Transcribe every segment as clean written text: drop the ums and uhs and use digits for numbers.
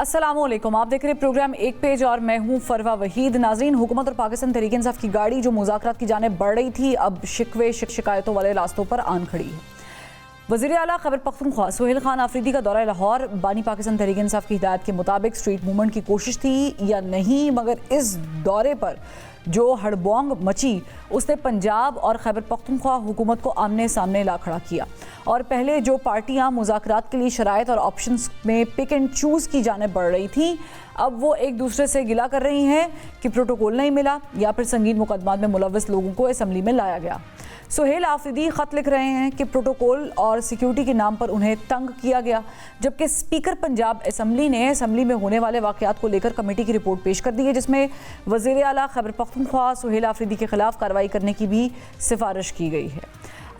अस्सलामुअलैकुम, आप देख रहे हैं प्रोग्राम एक पेज और मैं हूं फरवा वहीद। नाज़रीन, हुकूमत और पाकिस्तान तहरीक इंसाफ की गाड़ी जो मुज़ाकरात की जानिब बढ़ रही थी, अब शिकवे शिकायतों वाले रास्तों पर आन खड़ी है। वज़ीर आला खैबर पख्तूनख्वा सुहेल खान आफरीदी का दौरा लाहौर बानी पाकिस्तान तहरीक इंसाफ की हिदायत के मुताबिक स्ट्रीट मूवमेंट की कोशिश थी या नहीं, मगर इस दौरे पर जो हड़बोंग मची उसने पंजाब और खैबर पख्तूनख्वा हुकूमत को आमने सामने ला खड़ा किया। और पहले जो पार्टियां मुज़ाकरात के लिए शराइत और ऑप्शंस में पिक एंड चूज़ की जानिब बढ़ रही थी, अब वो एक दूसरे से गिला कर रही हैं कि प्रोटोकॉल नहीं मिला या फिर संगीन मुकदमात में मुलव्वस लोगों को असम्बली में लाया गया। सुहेल आफरीदी ख़त लिख रहे हैं कि प्रोटोकॉल और सिक्योरिटी के नाम पर उन्हें तंग किया गया, जबकि स्पीकर पंजाब असम्बली ने असम्बली में होने वाले वाक़यात को लेकर कमेटी की रिपोर्ट पेश कर दी है, जिसमें वज़ीर आला खैबर पख्तूनख्वा सुहेल आफरीदी के खिलाफ कार्रवाई करने की भी सिफारिश की गई है।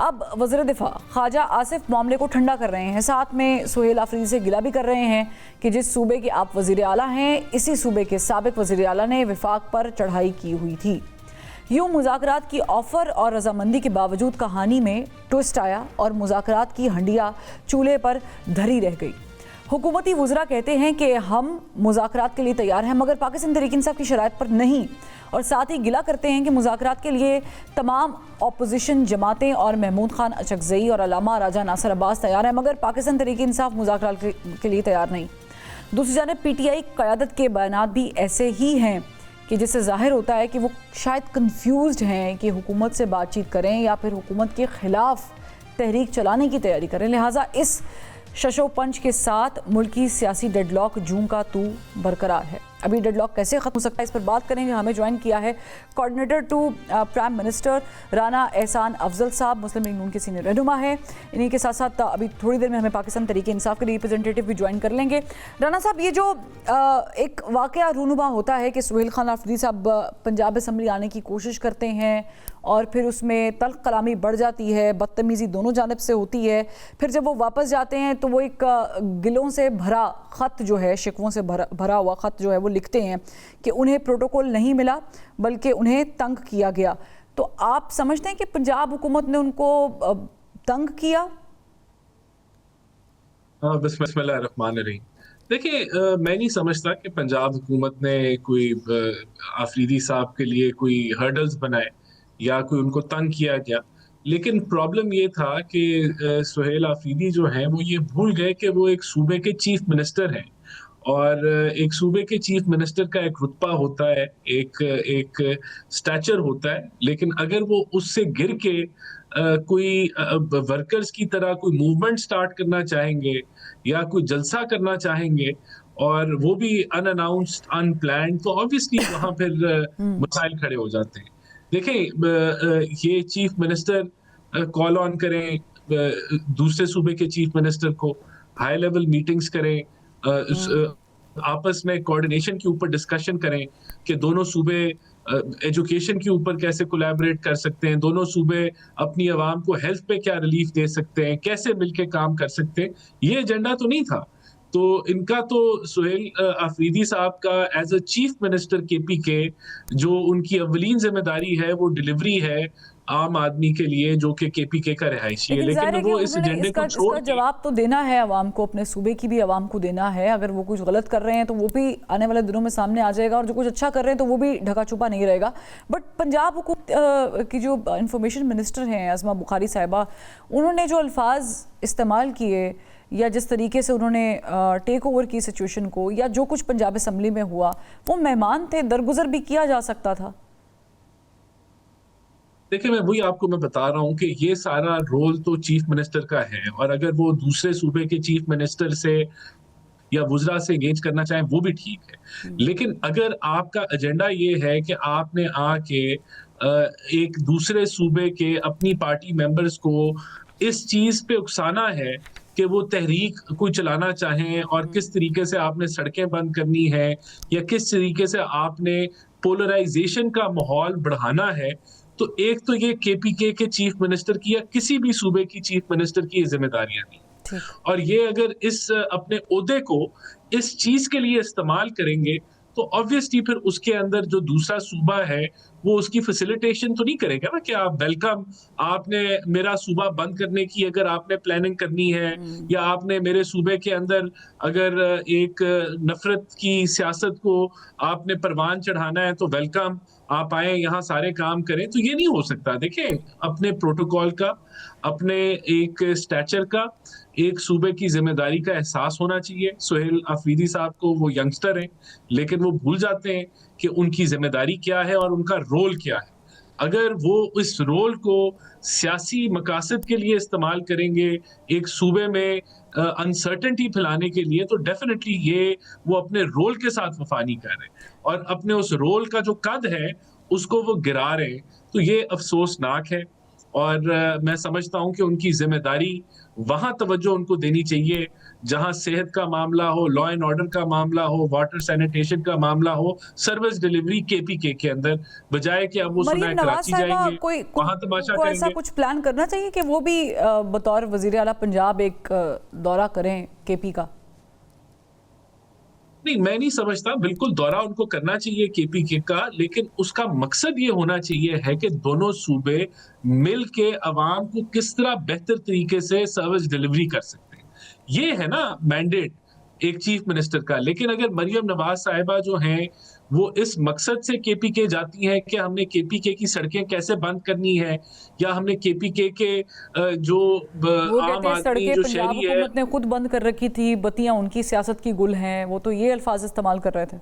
अब वज़ीर दिफा ख्वाजा आसिफ मामले को ठंडा कर रहे हैं, साथ में सुहेल आफरीदी से गिला भी कर रहे हैं कि जिस सूबे के आप वज़ीर आला हैं, इसी सूबे के साबिक़ वज़ीर आला ने विफाक पर चढ़ाई की हुई थी। यूँ मुज़ाकरात की ऑफ़र और रजामंदी के बावजूद कहानी में ट्विस्ट आया और मुज़ाकरात की हंडिया चूल्हे पर धरी रह गई। हुकूमती वज़रा कहते हैं कि हम मुज़ाकरात के लिए तैयार हैं, मगर पाकिस्तान तहरीक इंसाफ की शराइत पर नहीं, और साथ ही गिला करते हैं कि मुज़ाकरात के लिए तमाम अपोजिशन जमातें और महमूद खान अचकज़ई और अल्लामा राजा नासिर अब्बास तैयार हैं, मगर पाकिस्तान तहरीक इंसाफ मुज़ाकरात के लिए तैयार नहीं। दूसरी जानिब PTI क़यादत के बयानात भी ऐसे ही हैं कि जिससे ज़ाहिर होता है कि वो शायद कंफ्यूज्ड हैं कि हुकूमत से बातचीत करें या फिर हुकूमत के ख़िलाफ़ तहरीक चलाने की तैयारी करें। लिहाजा इस शशो पंच के साथ मुल्की सियासी डेडलॉक जूं का तू बरकरार है। अभी डेडलॉक कैसे ख़त्म हो सकता है, इस पर बात करेंगे। हमें ज्वाइन किया है coordinator to prime minister Rana Ehsan Afzal साहब, मुस्लिम लीग नून के सीनियर रहनुमा है। इन्हीं के साथ साथ अभी थोड़ी देर में हमें पाकिस्तान तहरीक इंसाफ के रिप्रेजेंटेटिव भी ज्वाइन कर लेंगे। राना साहब, ये जो एक वाक़या रूनुमा होता है कि सुहेल खान आफरीदी साहब पंजाब असम्बली आने की कोशिश करते हैं और फिर उसमें तल्ख कलामी बढ़ जाती है, बदतमीज़ी दोनों जानिब से होती है, फिर जब वो वापस जाते हैं तो वो एक गिलों से भरा ख़त जो है, शिकवों से भरा हुआ ख़त जो है वो लिखते हैं कि उन्हें प्रोटोकॉल नहीं मिला बल्कि उन्हें तंग किया गया। तो आप समझते हैं कि पंजाब हुकूमत ने उनको तंग किया? बिस्मिल्लाहिर्रहमानिर्रहीम। देखिए, मैं नहीं समझता कि पंजाब हुकूमत ने कोई आफरीदी साहब के लिए कोई हर्डल्स बनाए या कोई उनको तंग किया गया। लेकिन प्रॉब्लम ये था कि सुहेल आफरीदी जो हैं वो ये भूल गए कि वो एक सूबे के चीफ मिनिस्टर हैं, और एक सूबे के चीफ मिनिस्टर का एक रुतबा होता है, एक एक स्टैचर होता है। लेकिन अगर वो उससे गिर के कोई वर्कर्स की तरह कोई मूवमेंट स्टार्ट करना चाहेंगे या कोई जलसा करना चाहेंगे, और वो भी अनअनाउंस्ड, अनप्लान्ड, तो ऑब्वियसली वहाँ फिर मसाइल खड़े हो जाते हैं। देखें, ये चीफ मिनिस्टर कॉल ऑन करें दूसरे सूबे के चीफ मिनिस्टर को, हाई लेवल मीटिंग्स करें, आपस में कोऑर्डिनेशन के ऊपर डिस्कशन करें कि दोनों सूबे एजुकेशन के ऊपर कैसे कोलैबोरेट कर सकते हैं, दोनों सूबे अपनी आवाम को हेल्थ पे क्या रिलीफ दे सकते हैं, कैसे मिलके काम कर सकते हैं। ये एजेंडा तो नहीं था। तो इनका तो सुहेल आफरीदी साहब का as a chief minister KPK जो उनकी अव्वलीन जिम्मेदारी है वो डिलीवरी है आम आदमी के लिए जो कि KPK का रिहायशी है, लेकिन वो इस एजेंडे को छोड़ इसका जवाब तो देना है अवाम को, अपने सूबे की भी अवाम को देना है। अगर वो कुछ गलत कर रहे हैं तो वो भी आने वाले दिनों में सामने आ जाएगा, और जो कुछ अच्छा कर रहे हैं तो वो भी ढका छुपा नहीं रहेगा। बट पंजाब हुकूमत की जो इंफॉर्मेशन मिनिस्टर हैं अज़मा बुखारी साहिबा, उन्होंने जो अल्फाज इस्तेमाल किए या जिस तरीके से उन्होंने टेक ओवर की सिचुएशन को, या जो कुछ पंजाब असम्बली में हुआ, वो मेहमान थे, दरगुजर भी किया जा सकता था। देखिए, मैं बता रहा हूँ कि ये सारा रोल तो चीफ मिनिस्टर का है, और अगर वो दूसरे सूबे के चीफ मिनिस्टर से या वुज़रा से एंगेज करना चाहें वो भी ठीक है। लेकिन अगर आपका एजेंडा ये है कि आपने आके एक दूसरे सूबे के अपनी पार्टी मेंबर्स को इस चीज़ पे उकसाना है कि वो तहरीक कोई चलाना चाहें, और किस तरीके से आपने सड़कें बंद करनी है या किस तरीके से आपने पोलराइजेशन का माहौल बढ़ाना है, तो एक तो ये KPK के चीफ मिनिस्टर की या किसी भी सूबे की चीफ मिनिस्टर की ये जिम्मेदारियां नहीं। और ये अगर इस अपने ओहदे को इस चीज के लिए इस्तेमाल करेंगे तो ऑब्वियसली फिर उसके अंदर जो दूसरा सूबा है वो उसकी फैसिलिटेशन तो नहीं करेगा ना कि आप वेलकम, आपने मेरा सूबा बंद करने की अगर आपने प्लानिंग करनी है, या आपने मेरे सूबे के अंदर अगर एक नफरत की सियासत को आपने परवान चढ़ाना है तो वेलकम, आप आए यहाँ सारे काम करें, तो ये नहीं हो सकता। देखें, अपने प्रोटोकॉल का, अपने एक स्टैचर का, एक सूबे की जिम्मेदारी का एहसास होना चाहिए। सुहेल अफरीदी साहब को, वो यंगस्टर हैं, लेकिन वो भूल जाते हैं कि उनकी जिम्मेदारी क्या है और उनका रोल क्या है। अगर वो इस रोल को सियासी मकासद के लिए इस्तेमाल करेंगे, एक सूबे में अनसर्टेनिटी फैलाने के लिए, तो डेफिनेटली ये वो अपने रोल के साथ वफा नहीं कर रहे, और अपने उस रोल का जो कद है उसको वो गिरा रहे हैं। तो ये अफसोसनाक है, और मैं समझता हूं कि उनकी जिम्मेदारी वहां तवज्जो उनको देनी चाहिए जहां सेहत का मामला हो, लॉ एंड ऑर्डर का मामला हो, वाटर सैनिटेशन का मामला हो, सर्विस डिलीवरी केपीके के अंदर, बजाय कि अब वो सुना मरीम नवाज कराची साहिबा जाएंगे, वहां तमाशा को ऐसा करेंगे। कुछ प्लान करना चाहिए कि वो भी बतौर वजीर आला पंजाब एक दौरा करें केपी का। नहीं, मैं नहीं समझता, बिल्कुल दौरा उनको करना चाहिए केपीके का, लेकिन उसका मकसद ये होना चाहिए है कि दोनों सूबे मिल के अवाम को किस तरह बेहतर तरीके से सर्विस डिलीवरी कर सकते हैं। ये है ना मैंडेट एक चीफ मिनिस्टर का। लेकिन अगर मरियम नवाज साहिबा जो हैं वो इस मकसद से केपीके जाती हैं कि हमने केपीके की सड़कें कैसे बंद करनी है, या हमने केपीके के जो वो आम कहते हैं आदमी सड़कें जो पंजाब शहरी है, हुकूमत ने खुद बंद कर रखी थी, बत्तियां उनकी सियासत की गुल हैं, वो तो ये अल्फाज इस्तेमाल कर रहे थे।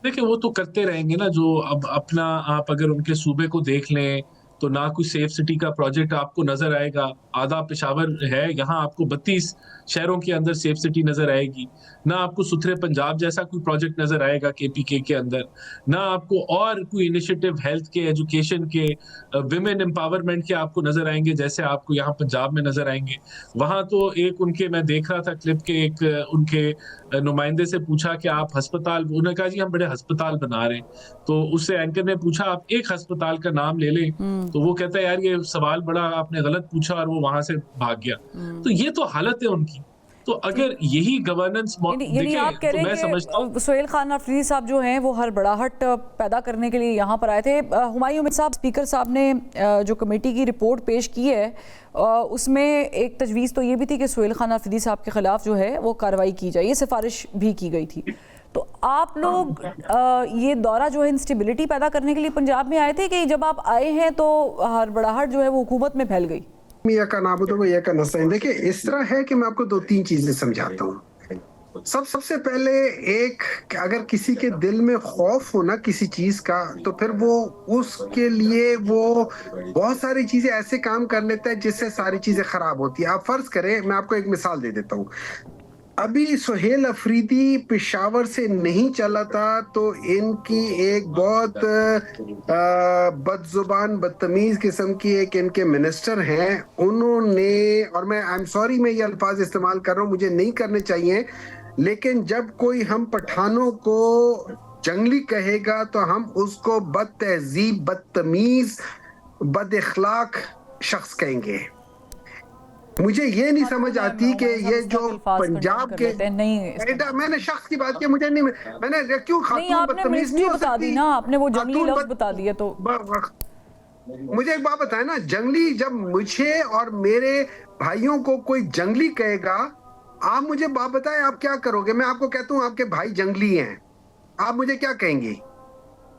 देखिए वो तो करते रहेंगे ना। जो अब अपना, आप अगर उनके सूबे को देख लें तो ना कोई सेफ सिटी का प्रोजेक्ट आपको नजर आएगा। आधा पेशावर है, यहाँ आपको 32 शहरों के अंदर सेफ सिटी नजर आएगी। ना आपको सुथरे पंजाब जैसा कोई प्रोजेक्ट नजर आएगा केपीके के अंदर। ना आपको और कोई इनिशिएटिव हेल्थ के, एजुकेशन के, विमेन एम्पावरमेंट के आपको नजर आएंगे जैसे आपको यहाँ पंजाब में नजर आएंगे। वहां तो एक उनके, मैं देख रहा था क्लिप के, एक उनके नुमाइंदे से पूछा कि आप अस्पताल, उन्होंने कहा जी हम बड़े अस्पताल बना रहे हैं। तो उससे एंकर ने पूछा आप एक अस्पताल का नाम ले लें, तो वो कहता है यार ये सवाल बड़ा आपने गलत पूछा, और वो वहां से भाग गया। तो ये तो हालत है उनकी। तो अगर यही गवर्नेंस यानी आप कह तो रहे मैं समझता हूँ हैं कि सुहेल खान अफरीदी साहब जो हैं वो हड़बड़ाहट पैदा करने के लिए यहाँ पर आए थे। हुमायूं अहमद साहब, स्पीकर साहब ने जो कमेटी की रिपोर्ट पेश की है उसमें एक तजवीज़ तो ये भी थी कि सुहेल खान अफरीदी साहब के खिलाफ जो है वो कार्रवाई की जाए, ये सिफारिश भी की गई थी। तो आप लोग ये दौरा जो है इंस्टेबिलिटी पैदा करने के लिए पंजाब में आए थे, कि जब आप आए हैं तो हड़बड़ाहट जो है वो हुकूमत में फैल गई? देखिए इस तरह है कि मैं आपको 2-3 चीजें समझाता हूँ। सबसे पहले, एक, अगर किसी के दिल में खौफ हो ना किसी चीज का, तो फिर वो उसके लिए वो बहुत सारी चीजें ऐसे काम कर लेता है जिससे सारी चीजें खराब होती है। आप फर्ज करें, मैं आपको एक मिसाल दे देता हूँ। अभी सुहेल अफरीदी पेशावर से नहीं चला था तो इनकी एक बहुत बदजुबान, बदतमीज किस्म की एक इनके मिनिस्टर हैं, उन्होंने, और मैं आई एम सॉरी मैं ये अल्फाज इस्तेमाल कर रहा हूँ, मुझे नहीं करने चाहिए, लेकिन जब कोई हम पठानों को जंगली कहेगा तो हम उसको बदतहजीब, बदतमीज, बद-इखलाक शख्स कहेंगे। मुझे ये नहीं समझ आती कि ये जो पंजाब के, मैंने शख्स की बात की, मुझे नहीं, मैंने क्यों खातून बदतमीज नहीं हो सकती ना, आपने वो जंगली लफ्ज बता दिया। तो मुझे एक बात बताए ना, जंगली, जब मुझे और मेरे भाइयों को कोई जंगली कहेगा, आप मुझे बात बताएं आप क्या करोगे? मैं आपको कहता हूँ आपके भाई जंगली हैं, आप मुझे क्या कहेंगी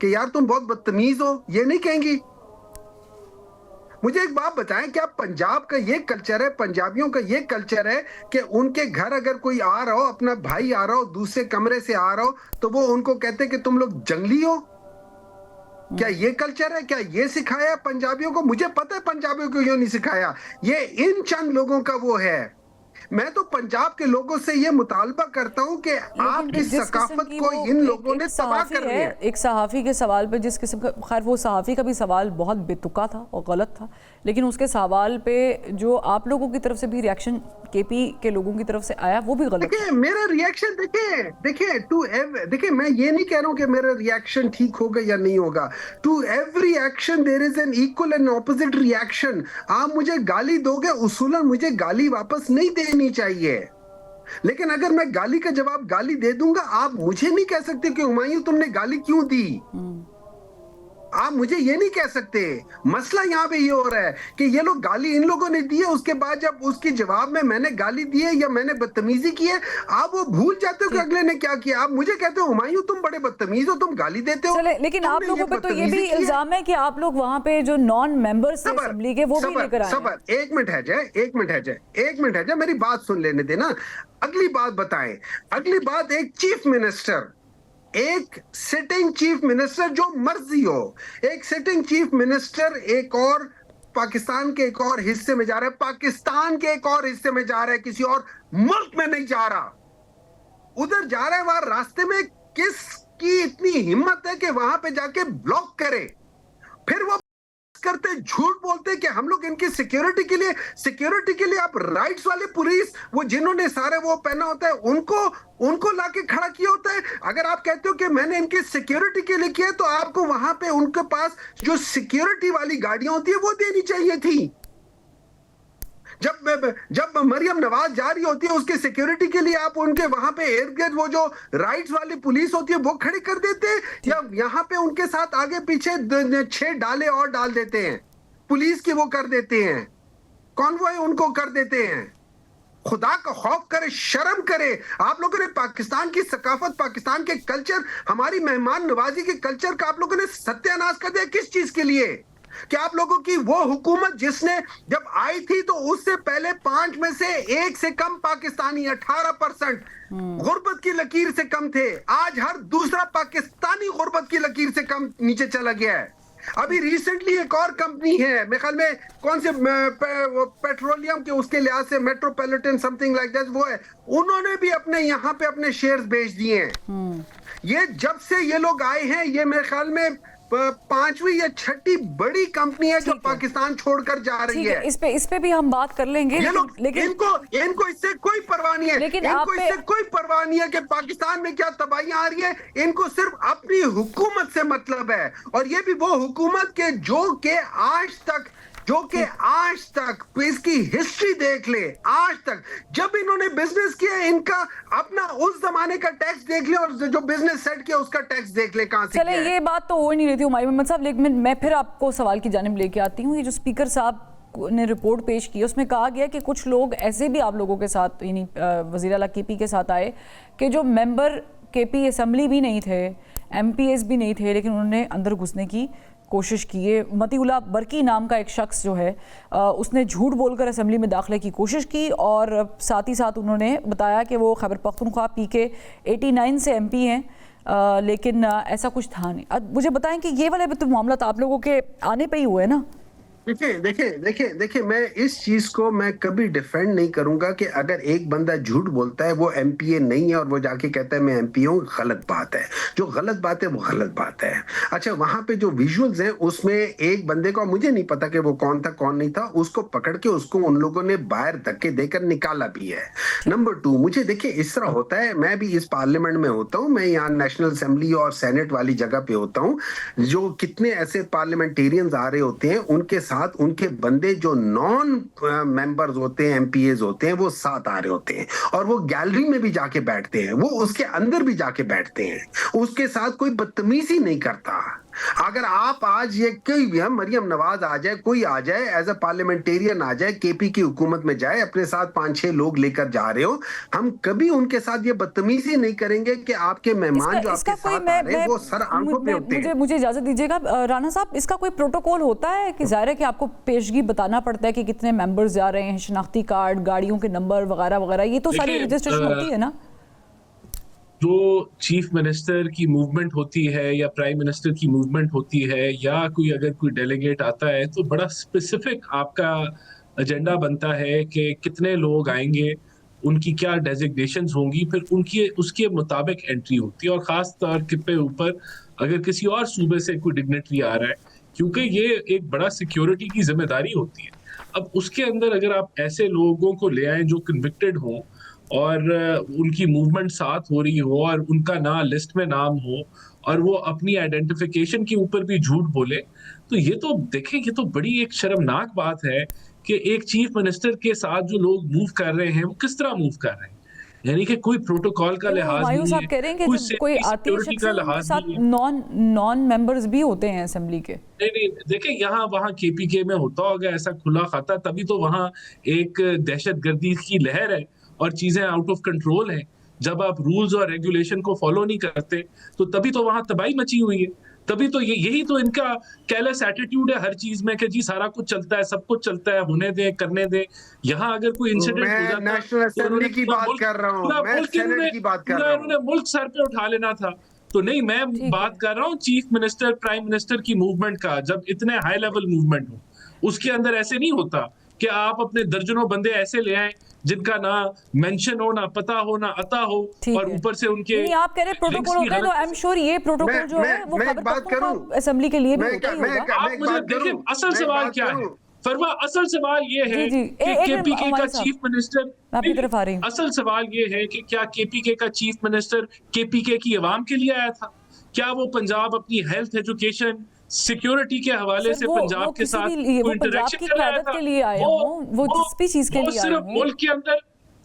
कि यार तुम बहुत बदतमीज हो? ये नहीं कहेंगी। मुझे एक बात बताएं, क्या पंजाब का ये कल्चर है, पंजाबियों का ये कल्चर है कि उनके घर अगर कोई आ रहा हो, अपना भाई आ रहा हो, दूसरे कमरे से आ रहा हो, तो वो उनको कहते कि तुम लोग जंगली हो? क्या ये कल्चर है? क्या ये सिखाया पंजाबियों को? मुझे पता है पंजाबियों को क्यों नहीं सिखाया, ये इन चंद लोगों का वो है। मैं तो पंजाब के लोगों से ये मुतालबा करता हूं कि आपकी सकाफत को इन लोगों ने तबाह कर दिया। एक सहाफ़ी के सवाल पे, जिस किस्म का, खैर वो सहाफ़ी का भी सवाल बहुत बेतुका था और गलत था, लेकिन उसके सवाल पे जो आप लोगों की तरफ से भी रिएक्शन केपी के लोगों की तरफ से आया वो भी गलत। देखिए मेरा रिएक्शन, देखिए मैं ये नहीं कह रहा हूं कि मेरा रिएक्शन ठीक होगा या नहीं होगा। To every action there is an equal and opposite reaction. आप मुझे गाली दोगे, उसूलन मुझे गाली वापस नहीं देनी चाहिए, लेकिन अगर मैं गाली का जवाब गाली दे दूंगा, आप मुझे नहीं कह सकते कि हुमायूं तुमने गाली क्यों दी। आप मुझे ये नहीं कह सकते। मसला यहाँ पे ये हो रहा है कि ये लोग गाली इन लोगों ने दी है, उसके बाद जब उसके जवाब में मैंने गाली दी है या मैंने बदतमीजी की है, आप वो भूल जाते हो कि अगले ने क्या किया। आप मुझे कहते हो हुमायूं तुम बड़े बदतमीज हो, तुम गाली देते हो। चले, लेकिन आप लोगों पे तो ये भी इल्जाम है कि आप लोग वहां पे जो नॉन मेंबर्स थे असेंबली के वो भी लेकर आए हैं। एक मिनट है जय, एक मिनट है जय, मेरी बात सुन लेने देना। अगली बात बताएं, अगली बात, एक चीफ मिनिस्टर, एक सिटिंग चीफ मिनिस्टर जो मर्जी हो, एक सिटिंग चीफ मिनिस्टर एक और पाकिस्तान के एक और हिस्से में जा रहा है, पाकिस्तान के एक और हिस्से में जा रहा है, किसी और मुल्क में नहीं जा रहा, उधर जा रहा है। वहां रास्ते में किसकी इतनी हिम्मत है कि वहां पे जाके ब्लॉक करे, फिर वो करते झूठ बोलते कि हम लोग इनकी सिक्योरिटी के लिए आप राइट्स वाले पुलिस, वो जिन्होंने सारे वो पहना होता है, उनको लाके खड़ा किया होता है। अगर आप कहते हो कि मैंने इनकी सिक्योरिटी के लिए किया, तो आपको वहां पे उनके पास जो सिक्योरिटी वाली गाड़ियां होती है वो देनी चाहिए थी। जब मरियम नवाज जा रही होती है उसके सिक्योरिटी के लिए, आप उनके वहां पे एयरगेट वो जो राइट्स वाली पुलिस होती है वो खड़ी कर देते हैं, या यहाँ पे उनके साथ आगे पीछे 6 डाले और डाल देते हैं, पुलिस की वो कर देते हैं, कॉन्वॉय उनको कर देते हैं। खुदा का खौफ करे, शर्म करे। आप लोगों ने पाकिस्तान की सकाफत, पाकिस्तान के कल्चर, हमारी मेहमान नवाजी के कल्चर का आप लोगों ने सत्यानाश कर दिया। किस चीज के लिए? कि आप लोगों की वो हुकूमत जिसने जब आई थी तो उससे पहले 5 में से 1 से कम पाकिस्तानी, 18% गुर्बत की लकीर से कम थे। आज हर दूसरा पाकिस्तानी गुर्बत की लकीर से कम नीचे चला गया है। अभी रिसेंटली एक और कंपनी है, मेरे ख्याल में कौन से पेट्रोलियम के उसके लिहाज से मेट्रोपॉलिटन समथिंग लाइक दैट वो है, उन्होंने भी अपने यहाँ पे अपने शेयर्स बेच दिए हैं। ये जब से ये लोग आए हैं, ये मेरे ख्याल में 5वीं या 6ठी बड़ी कंपनी है जो पाकिस्तान छोड़कर जा रही है। इस पे भी हम बात कर लेंगे। लेकिन इनको इससे कोई परवाह नहीं है, इनको इससे कोई परवाह नहीं है कि पाकिस्तान में क्या तबाहियां आ रही है। इनको सिर्फ अपनी हुकूमत से मतलब है, और ये भी वो हुकूमत के जो कि आज तक इसकी हिस्ट्री देख ले, आज तक जब इन्होंने बिजनेस किया, इनका अपना उस जमाने का टैक्स देख ले, और जो बिजनेस सेट किया उसका टैक्स देख ले कहां से। चले, ये बात तो हो नहीं रही थी हुमायूं मोहम्मद साहब, लेकिन मैं फिर आपको सवाल की जानिब लेके आती हूँ। ये जो स्पीकर साहब ने रिपोर्ट पेश की, उसमें कहा गया कि कुछ लोग ऐसे भी आप लोगों के साथ, यानी वज़ीर आला केपी के साथ आए कि जो मेंबर केपी असेंबली भी नहीं थे, MPs भी नहीं थे, लेकिन उन्होंने अंदर घुसने की कोशिश की है। मतीउल्लाह बरकी नाम का एक शख्स जो है, उसने झूठ बोलकर असेंबली में दाखिले की कोशिश की, और साथ ही साथ उन्होंने बताया कि वो खैबर पख्तूनख्वा PK 89 से MP हैं, लेकिन ऐसा कुछ था नहीं। अब मुझे बताएं कि ये वाले तो मामला आप लोगों के आने पे ही हुए ना? देखिए, मैं इस चीज को मैं कभी डिफेंड नहीं करूंगा कि अगर एक बंदा झूठ बोलता है, वो MPA नहीं है और वो जाके कहता है मैं MP हूं, गलत बात है। जो गलत बात है वो गलत बात है। अच्छा, वहां पे जो विजुअल्स हैं उसमें एक बंदे को, मुझे नहीं पता कि वो कौन था कौन नहीं था, उसको पकड़ के उसको उन लोगों ने बाहर धक्के देकर निकाला भी है। नंबर 2, मुझे देखिए इस तरह होता है, मैं भी इस पार्लियामेंट में होता हूँ, मैं यहाँ नेशनल असेंबली और सेनेट वाली जगह पे होता हूँ, जो कितने ऐसे पार्लियामेंटेरियंस आ रहे होते हैं, उनके साथ उनके बंदे जो नॉन मेंबर्स होते हैं, MPAs होते हैं, वो साथ आ रहे होते हैं, और वो गैलरी में भी जाके बैठते हैं, वो उसके अंदर भी जाके बैठते हैं, उसके साथ कोई बदतमीजी नहीं करता। अगर आप आज ये कोई भी, मरियम नवाज आ जाए, कोई आ जाए एज अ पार्लियामेंटेरियन आ जाए, केपी की हुकूमत में जाए, अपने साथ 5-6 लोग लेकर जा रहे हो, हम कभी उनके साथ ये बदतमीजी नहीं करेंगे कि आपके मेहमान जो आपके साथ आ रहे हैं वो सर आंखों पे होते हैं। मुझे इजाजत दीजिएगा राना साहब, इसका कोई प्रोटोकॉल होता है कि जाहिर है कि आपको पेशगी बताना पड़ता है कि कितने मेंबर्स जा रहे हैं, शनाख्ती कार्ड, गाड़ियों के नंबर वगैरह वगैरह, ये तो सारी रजिस्ट्रेशन होती है ना? जो चीफ मिनिस्टर की मूवमेंट होती है या प्राइम मिनिस्टर की मूवमेंट होती है, या अगर कोई डेलीगेट आता है, तो बड़ा स्पेसिफिक आपका एजेंडा बनता है कि कितने लोग आएंगे, उनकी क्या डेजिग्नेशंस होंगी, फिर उसके मुताबिक एंट्री होती है। और खास तौर पे ऊपर अगर किसी और सूबे से कोई डिग्नेटरी आ रहा है, क्योंकि ये एक बड़ा सिक्योरिटी की जिम्मेदारी होती है। अब उसके अंदर अगर आप ऐसे लोगों को ले आए जो कन्विक्टेड हों और उनकी मूवमेंट साथ हो रही हो और उनका लिस्ट में नाम हो, और वो अपनी आइडेंटिफिकेशन के ऊपर भी झूठ बोले, तो ये तो देखें, ये तो बड़ी एक शर्मनाक बात है कि एक चीफ मिनिस्टर के साथ जो लोग मूव कर रहे हैं वो किस तरह मूव कर रहे हैं। यानी कि कोई प्रोटोकॉल का लिहाज हुमायूं नहीं साहब है, कह रहे हैं कि कोई जब कोई सेफ्टी आती है सिक्योरिटी शख्स का उनके लिहाज साथ नहीं है। नॉन मेंबर्स भी होते हैं असेंबली के। नहीं नहीं, देखिए यहाँ वहाँ केपीके में होता होगा ऐसा खुला खाता, तभी तो वहाँ एक दहशतगर्दी की लहर है और चीजें आउट ऑफ कंट्रोल हैं। जब आप रूल्स और रेगुलेशन को फॉलो नहीं करते तो तभी तो वहाँ तबाही मची हुई है। तभी तो यही तो इनका केयरलेस एटीट्यूड है हर चीज में कि जी सारा कुछ चलता है, सब कुछ चलता है, होने दें, करने दें। यहाँ अगर कोई इंसिडेंट हो मैं जाता नेशनल तो इन्होंने असेंबली की पूरा बात मुल्क कर रहा हूँ, पूरा मैं मुल्क सेनेट की बात कर रहा हूँ। इन्होंने मुल्क सर पे उठा लेना था। तो नहीं, मैं ठीक है। बात कर रहा हूँ चीफ मिनिस्टर प्राइम मिनिस्टर की मूवमेंट का। जब इतने हाई लेवल मूवमेंट हो उसके अंदर ऐसे नहीं होता कि आप अपने दर्जनों बंदे ऐसे ले आए जिनका ना मेंशन हो, ना पता हो, ना अता हो, ठीक और है। ऊपर से उनके नहीं, आप कह रहे हैं लिंक्स प्रोटोकॉल भी होते हैं, तो गलत। आई एम श्योर ये प्रोटोकॉल जो है वो मैं खैबर एक बात पख्तूनख्वा करूं, असेंबली के लिए भी मैं होता ही मैं होगा। आप एक मुझे बात देखिए, करूं, असल मैं एक सवाल बात क्या है करूं। फरवा, असल सवाल ये है जी, कि एक मिनट केपीके का हुमायूं साहब, चीफ मिनिस्टर, मैं आपकी तरफ आ रही हूँ। असल सवाल ये है कि क्या केपीके का चीफ मिनिस्टर केपीके की आवाम के लिए आया था? क्या वो पंजाब अपनी हेल्थ, एजुकेशन, सिक्योरिटी के हवाले सर से वो पंजाब के किसी साथ भी कोई वो पंजाब इंटरेक्शन की कर रहा क़यादत था? के लिए आए वो हों, वो जिस भी चीज़ के वो लिए आए सिर्फ हों। मुल्क के अंदर,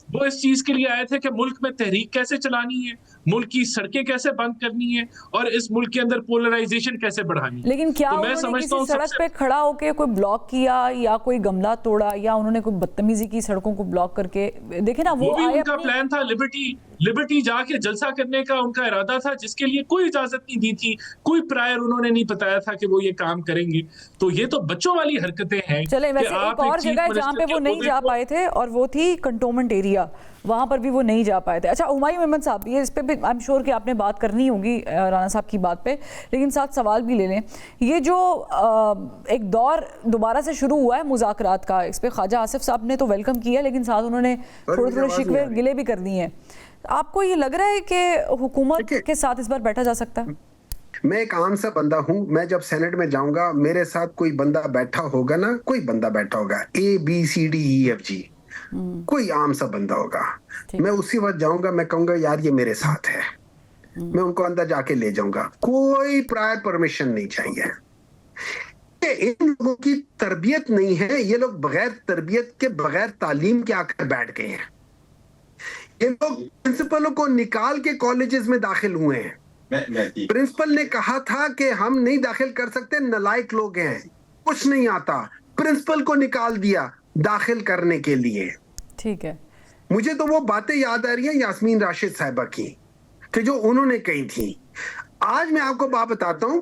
वो इस चीज के लिए आए थे कि मुल्क में तहरीक कैसे चलानी है, मुल्क की सड़कें कैसे बंद करनी है और इस मुल्क के अंदर पोलराइजेशन कैसे बढ़ानी है। लेकिन क्या तो मैं उन्होंने समझता किसी हूँ सड़क सबसे पे खड़ा होके कोई ब्लॉक किया या कोई गमला तोड़ा या उन्होंने कोई बदतमीजी की सड़कों को ब्लॉक करके? देखे ना, वो वो भी आए उनका अपनी प्लान था, लिबर्टी जाके जलसा करने का उनका इरादा था, जिसके लिए कोई इजाजत नहीं दी थी, कोई प्रायर उन्होंने नहीं बताया था कि वो ये काम करेंगे। तो ये तो बच्चों वाली हरकतें हैं चले। कि वैसे एक आप एक और चीफ जगह है जहाँ मिनिस्टर पे के वो नहीं ओहदे जा को, पाए थे और वो थी कंटोनमेंट एरिया, वहाँ पर भी वो नहीं जा पाए थे। अच्छा हुमायूं अहमद साहब, ये इस पे भी आई एम श्योर कि आपने बात करनी होगी राना साहब की बात पे, लेकिन साथ सवाल भी ले लें। ये जो एक दौर दोबारा से शुरू हुआ है मुज़ाकरात का, इस पे ख्वाजा आसिफ साहब ने तो वेलकम किया, लेकिन साथ उन्होंने थोड़े शिकवे गिले भी कर दिए हैं। आपको ये लग रहा है कि हुकूमत के साथ इस बार बैठा जा सकता है? मैं एक आम सा बंदा हूं, मैं जब सेनेट में जाऊंगा मेरे साथ कोई बंदा बैठा होगा ना, कोई बंदा बैठा होगा ABCDEFG, कोई आम सा बंदा होगा, मैं उसी वक्त जाऊंगा, मैं कहूंगा यार ये मेरे साथ है, मैं उनको अंदर जाके ले जाऊंगा, कोई प्रायर परमिशन नहीं चाहिए। इन लोगों की तरबियत नहीं है, ये लोग बगैर तरबियत के, बगैर तालीम के आकर बैठ गए हैं। ये लोग प्रिंसिपलों को निकाल के कॉलेजेस में दाखिल हुए हैं। प्रिंसिपल ने कहा था कि हम नहीं दाखिल कर सकते, नालायक लोग हैं, कुछ नहीं आता, प्रिंसिपल को निकाल दिया दाखिल करने के लिए। ठीक है। मुझे तो वो बातें याद आ रही है यास्मीन राशिद साहिबा की, कि जो उन्होंने कही थी। आज मैं आपको बात बताता हूं,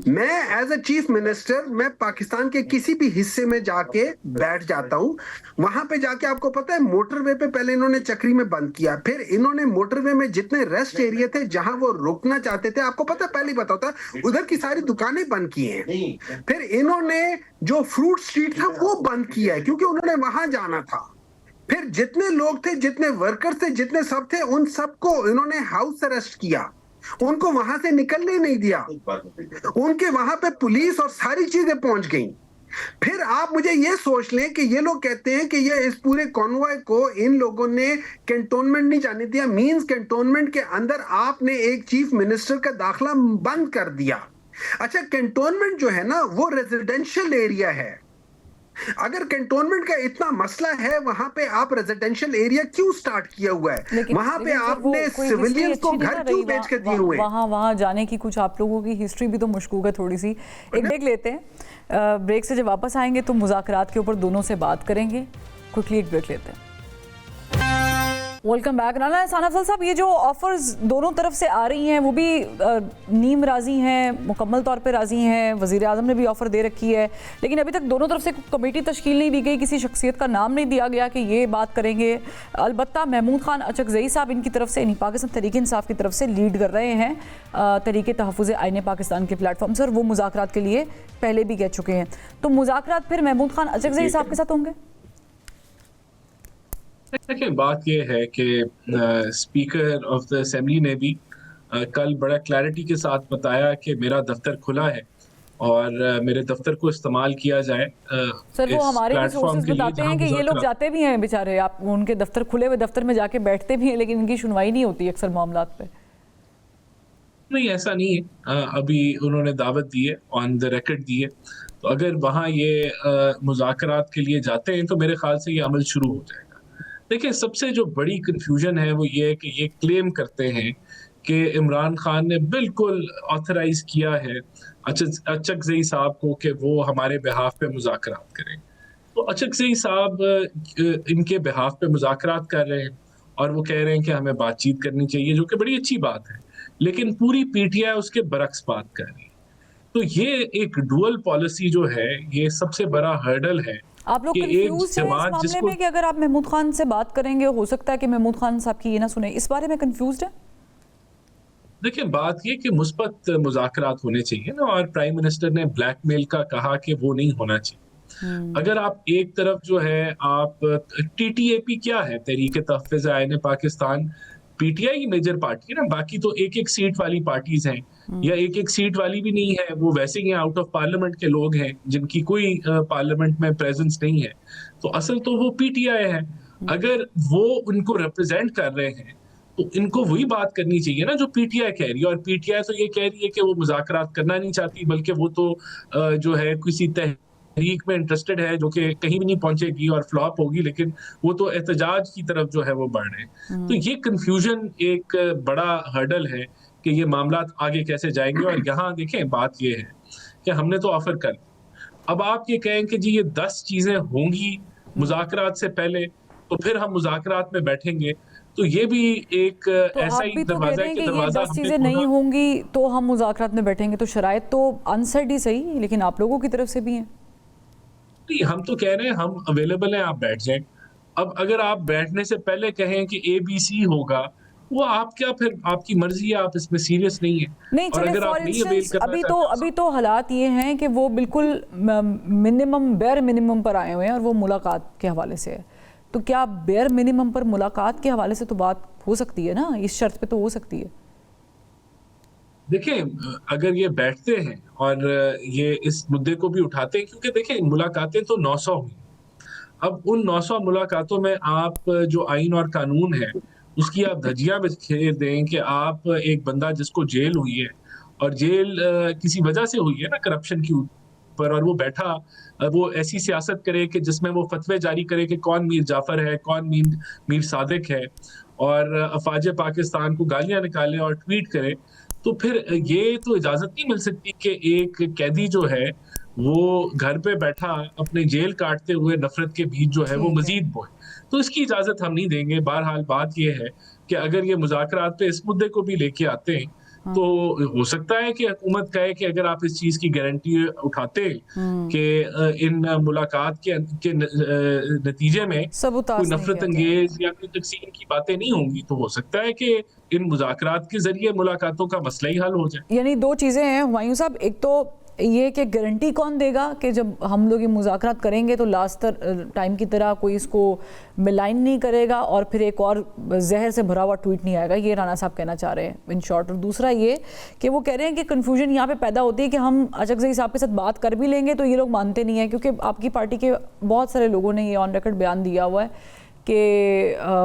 मैं एज अ चीफ मिनिस्टर मैं पाकिस्तान के किसी भी हिस्से में जाके बैठ जाता हूं, वहां पे जाके आपको पता है मोटरवे पे पहले इन्होंने चक्री में बंद किया, फिर इन्होंने मोटरवे में जितने रेस्ट एरिया थे जहां वो रुकना चाहते थे, आपको पता है पहले ही बताता उधर की सारी दुकानें बंद की हैं। फिर इन्होंने जो फ्रूट स्ट्रीट था वो बंद किया है क्योंकि उन्होंने वहां जाना था। फिर जितने लोग थे, जितने वर्कर्स थे, जितने सब थे, उन सबको इन्होंने हाउस अरेस्ट किया, उनको वहां से निकलने नहीं दिया, उनके वहां पे पुलिस और सारी चीजें पहुंच गई। फिर आप मुझे ये सोच लें कि ये लोग कहते हैं कि ये इस पूरे कॉन्वॉय को इन लोगों ने कैंटोनमेंट नहीं जाने दिया, मींस कैंटोनमेंट के अंदर आपने एक चीफ मिनिस्टर का दाखिला बंद कर दिया। अच्छा, कैंटोनमेंट जो है ना वो रेजिडेंशियल एरिया है। अगर कैंटोनमेंट का इतना मसला है, वहां पे आप रेजिडेंशियल एरिया क्यों स्टार्ट किया हुआ है? वहां पे आपने सिविलियंस को घर क्यों बेच के दिए हुए? वहां जाने की कुछ आप लोगों की हिस्ट्री भी तो मशकूक है थोड़ी सी। एक ब्रेक लेते हैं, ब्रेक से जब वापस आएंगे तो मुज़ाकरात के ऊपर दोनों से बात करेंगे। क्विकली एक ब्रेक लेते हैं। Welcome back. राना एहसान अफजल साहब, ये जो ऑफर्स दोनों तरफ से आ रही हैं वो भी नीम राजी हैं, मुकम्मल तौर पे राजी हैं, वज़ीर आज़म ने भी ऑफ़र दे रखी है, लेकिन अभी तक दोनों तरफ से कमेटी तश्कील नहीं दी गई, किसी शख्सियत का नाम नहीं दिया गया कि ये बात करेंगे। अलबत्ता महमूद खान अचकज़ई साहब इनकी तरफ से, यानी पाकिस्तान तहरीक इंसाफ की तरफ से लीड कर रहे हैं तहरीक तहफ़्फ़ुज़ आईन पाकिस्तान के प्लेटफॉर्म से, और वो मुज़ाकरात के लिए पहले भी कह चुके हैं। तो मुज़ाकरात फिर महमूद खान अचकज़ई साहब के साथ होंगे? देखिए, बात यह है कि स्पीकर ऑफ द असेंबली ने भी कल बड़ा क्लैरिटी के साथ बताया कि मेरा दफ्तर खुला है और मेरे दफ्तर को इस्तेमाल किया जाए। सर वो हमारे भी सोर्सेज बताते हैं कि ये लोग जाते भी हैं बेचारे, आप उनके दफ्तर खुले हुए दफ्तर में जाके बैठते भी हैं, लेकिन इनकी सुनवाई नहीं होती अक्सर मामलात पे। नहीं, ऐसा नहीं है। अभी उन्होंने दावत दी है, ऑन द रिकॉर्ड दी है, तो अगर वहाँ ये मुज़ाकरात के लिए जाते हैं तो मेरे ख्याल से ये अमल शुरू हो जाएगा। देखिए, सबसे जो बड़ी कन्फ्यूजन है वो ये है कि ये क्लेम करते हैं कि इमरान खान ने बिल्कुल ऑथराइज किया है अचकज़ई साहब को कि वो हमारे बिहाफ पे मुज़ाकरात करें। तो अचकज़ई साहब इनके बिहाफ पे मुज़ाकरात कर रहे हैं और वो कह रहे हैं कि हमें बातचीत करनी चाहिए, जो कि बड़ी अच्छी बात है। लेकिन पूरी पीटीआई उसके बरक्स बात कर रही है। तो ये एक डुअल पॉलिसी जो है, ये सबसे बड़ा हर्डल है आप लोग कि एक कंफ्यूज हैं इस जमात मामले जिसको में कि अगर आप महमूद खान से बात करेंगे हो सकता है कि महमूद खान साहब की ये ना सुने, इस बारे में कंफ्यूज्ड है? देखिए, बात ये कि मुस्बत मुज़ाकरात होने चाहिए ना, और प्राइम मिनिस्टर ने ब्लैकमेल का कहा कि वो नहीं होना चाहिए। अगर आप एक तरफ जो है आप टीटीएपी क्या है, तहरीक तहफ़्फ़ुज़ आईन पाकिस्तान, पीटीआई की मेजर पार्टी है ना, बाकी तो एक-एक सीट वाली पार्टीज़ हैं या एक-एक सीट वाली भी नहीं है, वो वैसे ही आउट ऑफ पार्लियामेंट के लोग हैं जिनकी कोई पार्लियामेंट में प्रेजेंस नहीं है। तो असल तो वो पीटीआई है। अगर वो उनको रिप्रेजेंट कर रहे हैं तो इनको वही बात करनी चाहिए ना जो पीटीआई कह रही है, और पीटीआई तो ये कह रही है कि वो मुज़ाकरात करना नहीं चाहती, बल्कि वो तो जो है किसी तहरीक में इंटरेस्टेड है जो कि कहीं भी नहीं पहुंचेगी और फ्लॉप होगी, लेकिन वो तो एहतजाज की तरफ जो है वो बढ़ रहे हैं। तो ये कन्फ्यूजन एक बड़ा हर्डल है कि ये मामला आगे कैसे जाएंगे। और यहाँ देखें, बात ये है कि हमने तो ऑफर कर, अब आप ये कहें कि जी ये 10 चीजें होंगी मुज़ाकरात से पहले, तो फिर हम मुज़ाकरात में बैठेंगे, तो ये भी एक तो ऐसा आप ही भी तो कह दरवाजा रहे है हैं कि कि ये दरवाजा 10 हमने चीज़ें नहीं खोला। होंगी तो हम मुज़ाकरात में बैठेंगे, तो शराइत तो अनसेट ही सही, लेकिन आप लोगों की तरफ से भी हैं। नहीं, हम तो कह रहे हैं हम अवेलेबल हैं, आप बैठ जाएं। अब अगर आप बैठने से पहले कहें कि एबीसी होगा, वो आप क्या, फिर आपकी मर्जी है, आप इसमें सीरियस नहीं है। नहीं और चले, अगर फॉर आप नहीं अवेल इंस्टेंस करना अभी चाहते तो हालात ये हैं कि वो बिल्कुल मिनिमम बेयर मिनिमम पर आए हुए हैं और वो मुलाकात के हवाले से है। तो क्या बेयर मिनिमम पर मुलाकात के हवाले से तो बात हो सकती है ना, इस शर्त पे तो हो सकती है। देखिए, अगर ये बैठते हैं और ये इस मुद्दे को भी उठाते हैं, क्योंकि देखिए मुलाकातें तो 900 हुई। अब उन 900 मुलाकातों में आप जो आइन और कानून है, उसकी आप धज्जियां बिखेर दें कि आप एक बंदा जिसको जेल हुई है, और जेल किसी वजह से हुई है ना, करप्शन के ऊपर, और वो बैठा वो ऐसी सियासत करे कि जिसमें वो फतवे जारी करे कि कौन मीर जाफर है, कौन मीर सादिक है, और अफवाज पाकिस्तान को गालियां निकाले और ट्वीट करे, तो फिर ये तो इजाजत नहीं मिल सकती कि एक कैदी जो है वो घर पे बैठा अपने जेल काटते हुए नफरत के बीज जो है वो ठीक है। मजीद बोए। तो इसकी इजाजत हम नहीं देंगे। बहरहाल बात ये है कि अगर ये मुज़ाकरात पे इस मुद्दे को भी लेके आते हैं, हाँ। तो हो सकता है कि हुकूमत कहे कि अगर आप इस चीज की गारंटी उठाते कि इन मुलाकात के नतीजे में कोई सबूतात नहीं नफरत किया जाएगा। अंगेज या कोई तकसीम की बातें नहीं होंगी, तो हो सकता है कि इन मुज़ाकरात के जरिए मुलाकातों का मसला ही हल हो जाए। यानी दो चीज़ें हैं हुमायूं साहब, एक तो ये कि गारंटी कौन देगा कि जब हम लोग ये मुज़ाकरात करेंगे तो लास्ट टाइम की तरह कोई इसको मिलाइन नहीं करेगा और फिर एक और जहर से भरा हुआ ट्वीट नहीं आएगा, ये राना साहब कहना चाह रहे हैं इन शॉर्ट। और दूसरा ये कि वो कह रहे हैं कि कन्फ्यूजन यहाँ पे पैदा होती है कि हम अचकज़ई साहब के साथ बात कर भी लेंगे तो ये लोग मानते नहीं हैं, क्योंकि आपकी पार्टी के बहुत सारे लोगों ने ये ऑन रिकॉर्ड बयान दिया हुआ है कि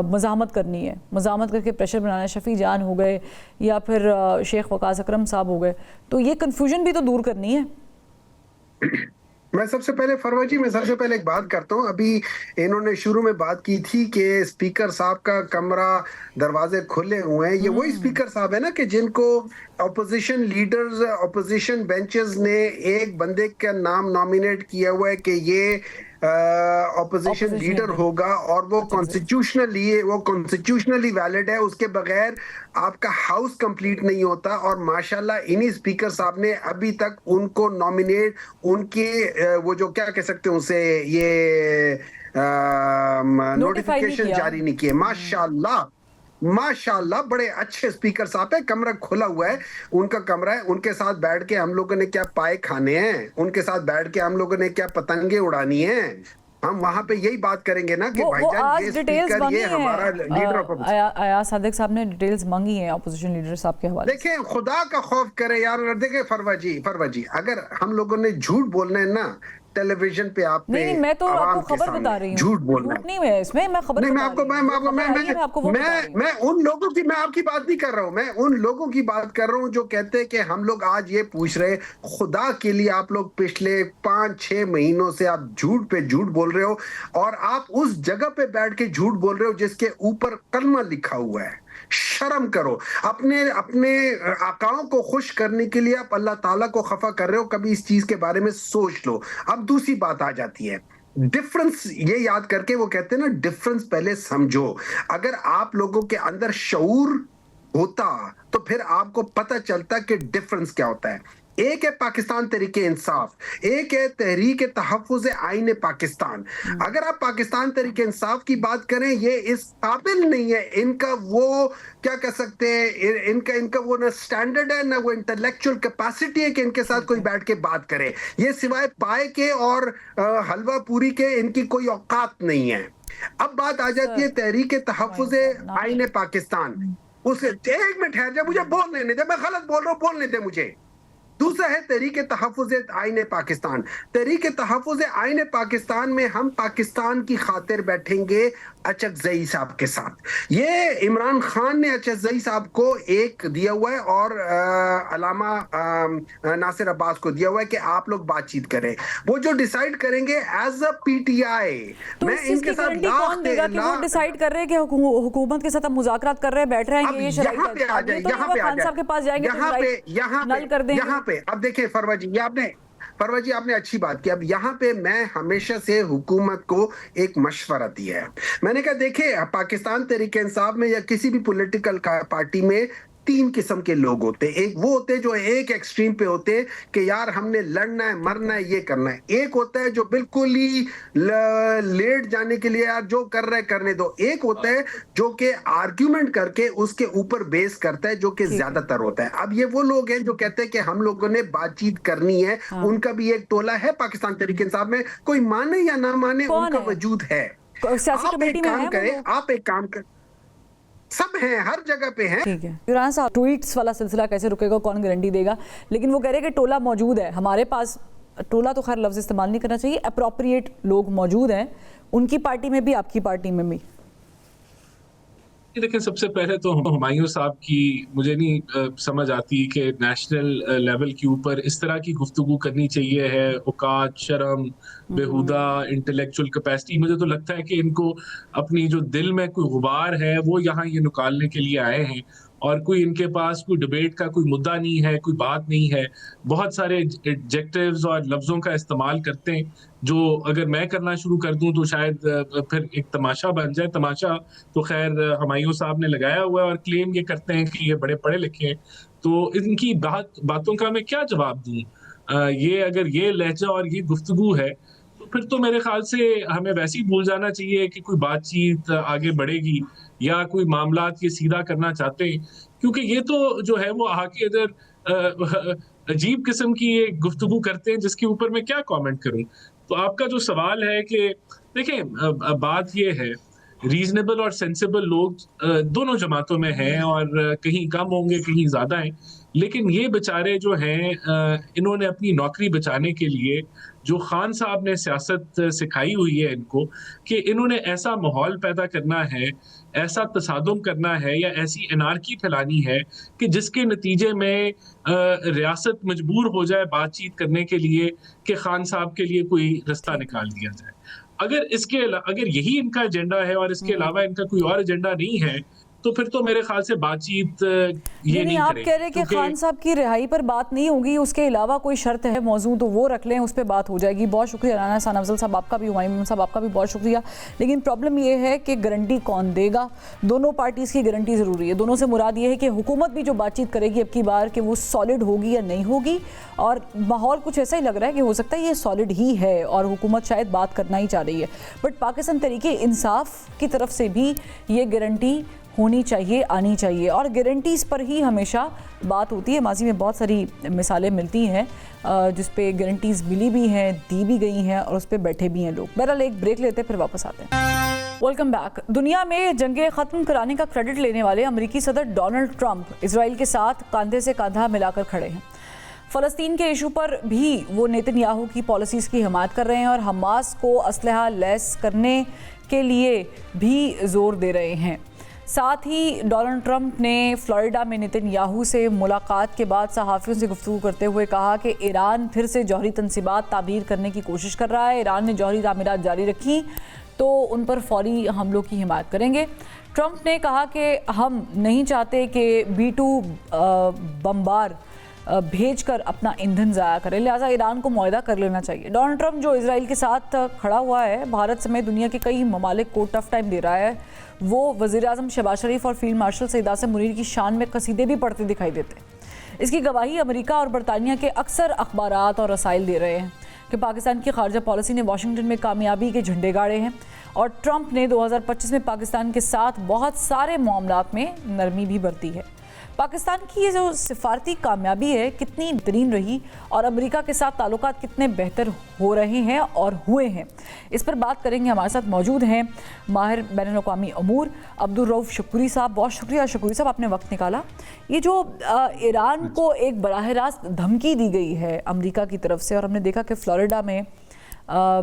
मज़ामत करनी है, मज़ामत करके प्रेशर बनाना है। शफ़ी जान हो गए या फिर शेख वकास अकरम साहब हो गए, तो ये कन्फ्यूजन भी तो दूर करनी है। मैं सबसे पहले फरवा जी, मैं सबसे पहले एक बात करता हूँ। अभी इन्होंने शुरू में बात की थी कि स्पीकर साहब का कमरा दरवाजे खुले हुए हैं। ये वही स्पीकर साहब है ना कि जिनको ऑपोजिशन लीडर्स, ऑपोजिशन बेंचेस ने एक बंदे का नाम नॉमिनेट किया हुआ है कि ये ऑपोजिशन लीडर होगा, और वो कॉन्स्टिट्यूशनली वैलिड है, उसके बगैर आपका हाउस कंप्लीट नहीं होता। और माशाल्लाह इन्हीं स्पीकर साहब ने अभी तक उनको नॉमिनेट, उनके वो जो क्या कह सकते हैं उसे, ये नोटिफिकेशन जारी नहीं किए। माशाल्लाह माशाल्लाह बड़े अच्छे स्पीकर साहब है। कमरा खुला हुआ है, उनका कमरा है। उनके साथ बैठ के हम लोगों ने क्या पाए खाने हैं, उनके साथ बैठ के हम लोगों ने क्या पतंगे उड़ानी है। हम वहां पे यही बात करेंगे ना कि भाईजान ये स्पीकर, ये हमारा लीडर ऑफ अयाज सादिक साहब ने डिटेल्स मांगी हैं ऑपोजिशन लीडर साहब के हवाले। देखें, खुदा का खौफ करे यार। देखें फरवा जी, अगर हम लोगों ने झूठ बोलना है ना टेलीविजन पे आप पे नहीं, मैं तो आवाम आपको के खबर सामने बता रही हूँ, झूठ बोलना झूठ नहीं है इसमें, मैं खबर नहीं, मैं बता आपको रही हूँ। जो खबर आई है, मैं आपको वो बता रही हूँ। मैं उन लोगों की, मैं आपकी बात नहीं कर रहा हूं, मैं उन लोगों की बात कर रहा हूं जो कहते हैं कि हम लोग आज ये पूछ रहे, खुदा के लिए आप लोग पिछले 5-6 महीनों से आप झूठ पे झूठ बोल रहे हो, और आप उस जगह पे बैठ के झूठ बोल रहे हो जिसके ऊपर कलमा लिखा हुआ है। शर्म करो। अपने अपने आकाओं को खुश करने के लिए आप अल्लाह ताला को खफा कर रहे हो, कभी इस चीज के बारे में सोच लो। अब दूसरी बात आ जाती है, डिफरेंस ये याद करके, वो कहते हैं ना, डिफरेंस पहले समझो। अगर आप लोगों के अंदर शऊर होता तो फिर आपको पता चलता कि डिफरेंस क्या होता है। एक है पाकिस्तान तहरीके इंसाफ, एक है तहरीक तहफ़्फ़ुज़ आईन पाकिस्तान। अगर आप पाकिस्तान तहरीके इंसाफ की बात करें, ये इस काबिल नहीं है, इनका वो क्या कह सकते हैं, इनका वो ना स्टैंडर्ड है, ना वो इंटेलेक्चुअल कैपेसिटी है कि इनके साथ कोई बैठ के बात करे। ये सिवाय पाए के और हलवा पूरी के इनकी कोई औकात नहीं है। अब बात आ जाती है तहरीक तहफ़्फ़ुज़ आईन पाकिस्तान। उसे एक मिनट ठहर जा, मुझे बोल लेने दे, मैं गलत बोल रहा हूँ, बोलने दे मुझे। दूसरा है तहरीक तहफ़्फ़ुज़ आईन पाकिस्तान। तहरीक तहफ़्फ़ुज़ आईन पाकिस्तान में हम पाकिस्तान की खातिर बैठेंगे अचकज़ई साहब के साथ। ये इमरान खान ने अचकज़ई साहब को एक दिया हुआ है और अलामा नासिर अब्बास को दिया हुआ है कि आप लोग बातचीत करें। वो जो डिसाइड करेंगे एज अ पीटीआई, तो मैं इनके साथ कौन देगा कि वो डिसाइड कर रहे हैं कि हुकूमत के साथ हम मुज़ाकरात कर रहे हैं, बैठ रहे हैं, ये शराइत यहाँ पे आ जाए, यहाँ पे खान साहब के पास जाएंगे, यहाँ पे अब देखिए फरवा जी, आपने अच्छी बात की। अब यहाँ पे मैं हमेशा से हुकूमत को एक मशवरा दिया है। मैंने कहा देखिए, पाकिस्तान तहरीके इंसाफ में या किसी भी पॉलिटिकल पार्टी में 3 किस्म के लोग होते हैं। एक वो होते हैं जो एक एक्सट्रीम पे होते हैं कि यार हमने लड़ना है, मरना है, ये करना है। एक होता है जो बिल्कुल ही लेट जाने के लिए यार जो कर रहा है करने दो। एक होता है जो कि आर्ग्यूमेंट करके उसके ऊपर बेस करता है, जो कि ज्यादातर होता है। अब ये वो लोग हैं जो कहते हैं कि हम लोगों ने बातचीत करनी है। उनका भी एक टोला है पाकिस्तान तहरीके इंसाफ में, कोई माने या ना माने उनका वजूद है। आप एक काम कर, सब हैं, हर जगह पे हैं। ठीक है युवराज साहब, ट्वीट्स वाला सिलसिला कैसे रुकेगा, कौन गारंटी देगा, लेकिन वो कह रहे हैं कि टोला मौजूद है हमारे पास। टोला तो खैर लफ्ज़ इस्तेमाल नहीं करना चाहिए, अप्रोप्रिएट लोग मौजूद हैं उनकी पार्टी में भी, आपकी पार्टी में भी। देखिए, सबसे पहले तो हुमायूं साहब की मुझे नहीं समझ आती कि नेशनल लेवल के ऊपर इस तरह की गुफ्तगू करनी चाहिए है। औकात, शर्म, बेहुदा इंटेलेक्चुअल कैपेसिटी, मुझे तो लगता है कि इनको अपनी जो दिल में कोई गुबार है वो यहाँ ये निकालने के लिए आए हैं, और कोई इनके पास कोई डिबेट का कोई मुद्दा नहीं है, कोई बात नहीं है। बहुत सारे एडजेक्टिव्स और लफ्ज़ों का इस्तेमाल करते हैं जो अगर मैं करना शुरू कर दूं तो शायद फिर एक तमाशा बन जाए। तमाशा तो खैर हुमायूं साहब ने लगाया हुआ है और क्लेम ये करते हैं कि ये बड़े पढ़े लिखे हैं, तो इनकी बातों का मैं क्या जवाब दूं। ये अगर ये लहजा और ये गुफ्तगू है तो फिर तो मेरे ख्याल से हमें वैसे ही भूल जाना चाहिए कि कोई बातचीत आगे बढ़ेगी या कोई मामलात ये सीधा करना चाहते हैं, क्योंकि ये तो जो है वो आके इधर अजीब किस्म की ये गुफ्तगू करते हैं जिसके ऊपर मैं क्या कमेंट करूं। तो आपका जो सवाल है कि देखें, बात ये है, रीजनेबल और सेंसिबल लोग दोनों जमातों में हैं और कहीं कम होंगे, कहीं ज्यादा हैं, लेकिन ये बेचारे जो हैं इन्होंने अपनी नौकरी बचाने के लिए जो खान साहब ने सियासत सिखाई हुई है इनको, कि इन्होंने ऐसा माहौल पैदा करना है, ऐसा तसादुम करना है या ऐसी एनार्की फैलानी है कि जिसके नतीजे में रियासत मजबूर हो जाए बातचीत करने के लिए कि खान साहब के लिए कोई रास्ता निकाल दिया जाए। अगर यही इनका एजेंडा है और इसके अलावा इनका कोई और एजेंडा नहीं है, तो फिर तो मेरे ख्याल से बातचीत ये नहीं आप कह रहे हैं कि खान साहब की रिहाई पर बात नहीं होगी, उसके अलावा कोई शर्त है मौजूद तो वो रख लें, उस पर बात हो जाएगी। बहुत शुक्रिया राना हसन अफजल साहब आपका भी, हुमायूं साहब आपका भी बहुत शुक्रिया। लेकिन प्रॉब्लम ये है कि गारंटी कौन देगा? दोनों पार्टीज़ की गारंटी ज़रूरी है। दोनों से मुराद ये है कि हुकूमत भी जो बातचीत करेगी अब की बार कि वो सॉलिड होगी या नहीं होगी, और माहौल कुछ ऐसा ही लग रहा है कि हो सकता है ये सॉलिड ही है और हुकूमत शायद बात करना ही चाह रही है। बट पाकिस्तान तहरीके इंसाफ की तरफ से भी ये गारंटी होनी चाहिए, आनी चाहिए, और गारंटीज़ पर ही हमेशा बात होती है। माजी में बहुत सारी मिसालें मिलती हैं जिस पे गारंटीज़ मिली भी हैं, दी भी गई हैं और उस पर बैठे भी हैं लोग। बहरहाल एक ब्रेक लेते फिर वापस आते हैं। Welcome back. दुनिया में जंगें ख़त्म कराने का क्रेडिट लेने वाले अमेरिकी सदर डोनाल्ड ट्रंप इजराइल के साथ कंधे से कंधा मिलाकर खड़े हैं। फ़लस्तीन के इशू पर भी वो नेतन्याहू की पॉलिसीज़ की हिमायत कर रहे हैं और हमास को असलहा लैस करने के लिए भी जोर दे रहे हैं। साथ ही डोनाल्ड ट्रंप ने फ्लोरिडा में नेतन्याहू से मुलाकात के बाद सहाफ़ियों से गुफ्तगू करते हुए कहा कि ईरान फिर से जौहरी तनसीबात तामीर करने की कोशिश कर रहा है। ईरान ने जौहरी तामीरात जारी रखी तो उन पर फौरी हमलों की हिमायत करेंगे। ट्रंप ने कहा कि हम नहीं चाहते कि B-2 बमबार भेजकर अपना ईंधन ज़ाया करें, लिहाजा ईरान को मुआहदा कर लेना चाहिए। डोनाल्ड ट्रंप जो इजराइल के साथ खड़ा हुआ है, भारत समेत दुनिया के कई ममालिक को टफ टाइम दे रहा है। वो वज़ीर-ए-आज़म शहबाज शरीफ और फील्ड मार्शल सईद आसिम मुनीर की शान में कसीदे भी पढ़ते दिखाई देते हैं। इसकी गवाही अमेरिका और बरतानिया के अक्सर अखबारात और रसाइल दे रहे हैं कि पाकिस्तान की खारजा पॉलिसी ने वाशिंगटन में कामयाबी के झंडे गाड़े हैं और ट्रंप ने 2025 में पाकिस्तान के साथ बहुत सारे मामलात में नरमी भी बरती है। पाकिस्तान की ये जो सिफारती कामयाबी है कितनी बेहतरीन रही और अमेरिका के साथ ताल्लुकात कितने बेहतर हो रहे हैं और हुए हैं, इस पर बात करेंगे। हमारे साथ मौजूद हैं माहिर बैनुल-अक़वामी अमूर अब्दुल रऊफ़ शकूरी साहब। बहुत शुक्रिया शकूरी साहब, आपने वक्त निकाला। ये जो ईरान को एक बराह रास्त धमकी दी गई है अमेरिका की तरफ से और हमने देखा कि फ्लोरिडा में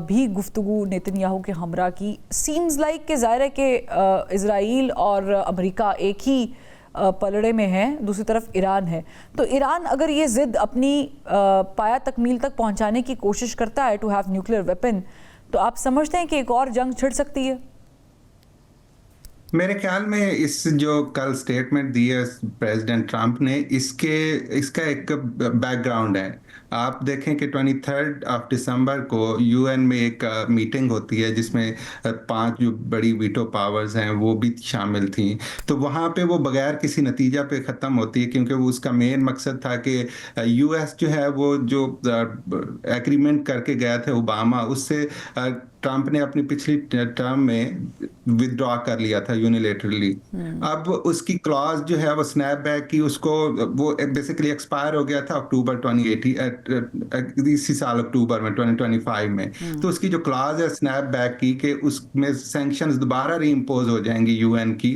भी गुफ्तगू नेतन्याहू के हमरा की, सीम्स लाइक कि ज़ाहिर है कि इज़राइल और अमेरिका एक ही पलड़े में है, दूसरी तरफ ईरान है। तो ईरान अगर ये ज़िद अपनी पाया तकमील तक पहुंचाने की कोशिश करता है टू हैव न्यूक्लियर वेपन, तो आप समझते हैं कि एक और जंग छिड़ सकती है? मेरे ख्याल में इस जो कल स्टेटमेंट दी है प्रेसिडेंट ट्रंप ने, इसका एक बैकग्राउंड है। आप देखें कि 23 दिसंबर को यूएन में एक मीटिंग होती है जिसमें 5 जो बड़ी वीटो पावर्स हैं वो भी शामिल थी। तो वहाँ पे वो बगैर किसी नतीजा पे ख़त्म होती है, क्योंकि वो उसका मेन मकसद था कि यूएस जो है वो जो एग्रीमेंट करके गया था ओबामा, उससे ट्रंप ने अपनी पिछली टर्म में विदड्रॉ कर लिया था यूनिलेटरली। अब उसकी क्लॉज जो है वो स्नैप बैक की, उसको वो बेसिकली एक्सपायर हो गया था अक्टूबर 2018 इसी साल अक्टूबर में 2025 में। तो उसकी जो क्लॉज है स्नैप बैक की कि उसमें सैंक्शंस दोबारा रीइम्पोज हो जाएंगी यूएन की,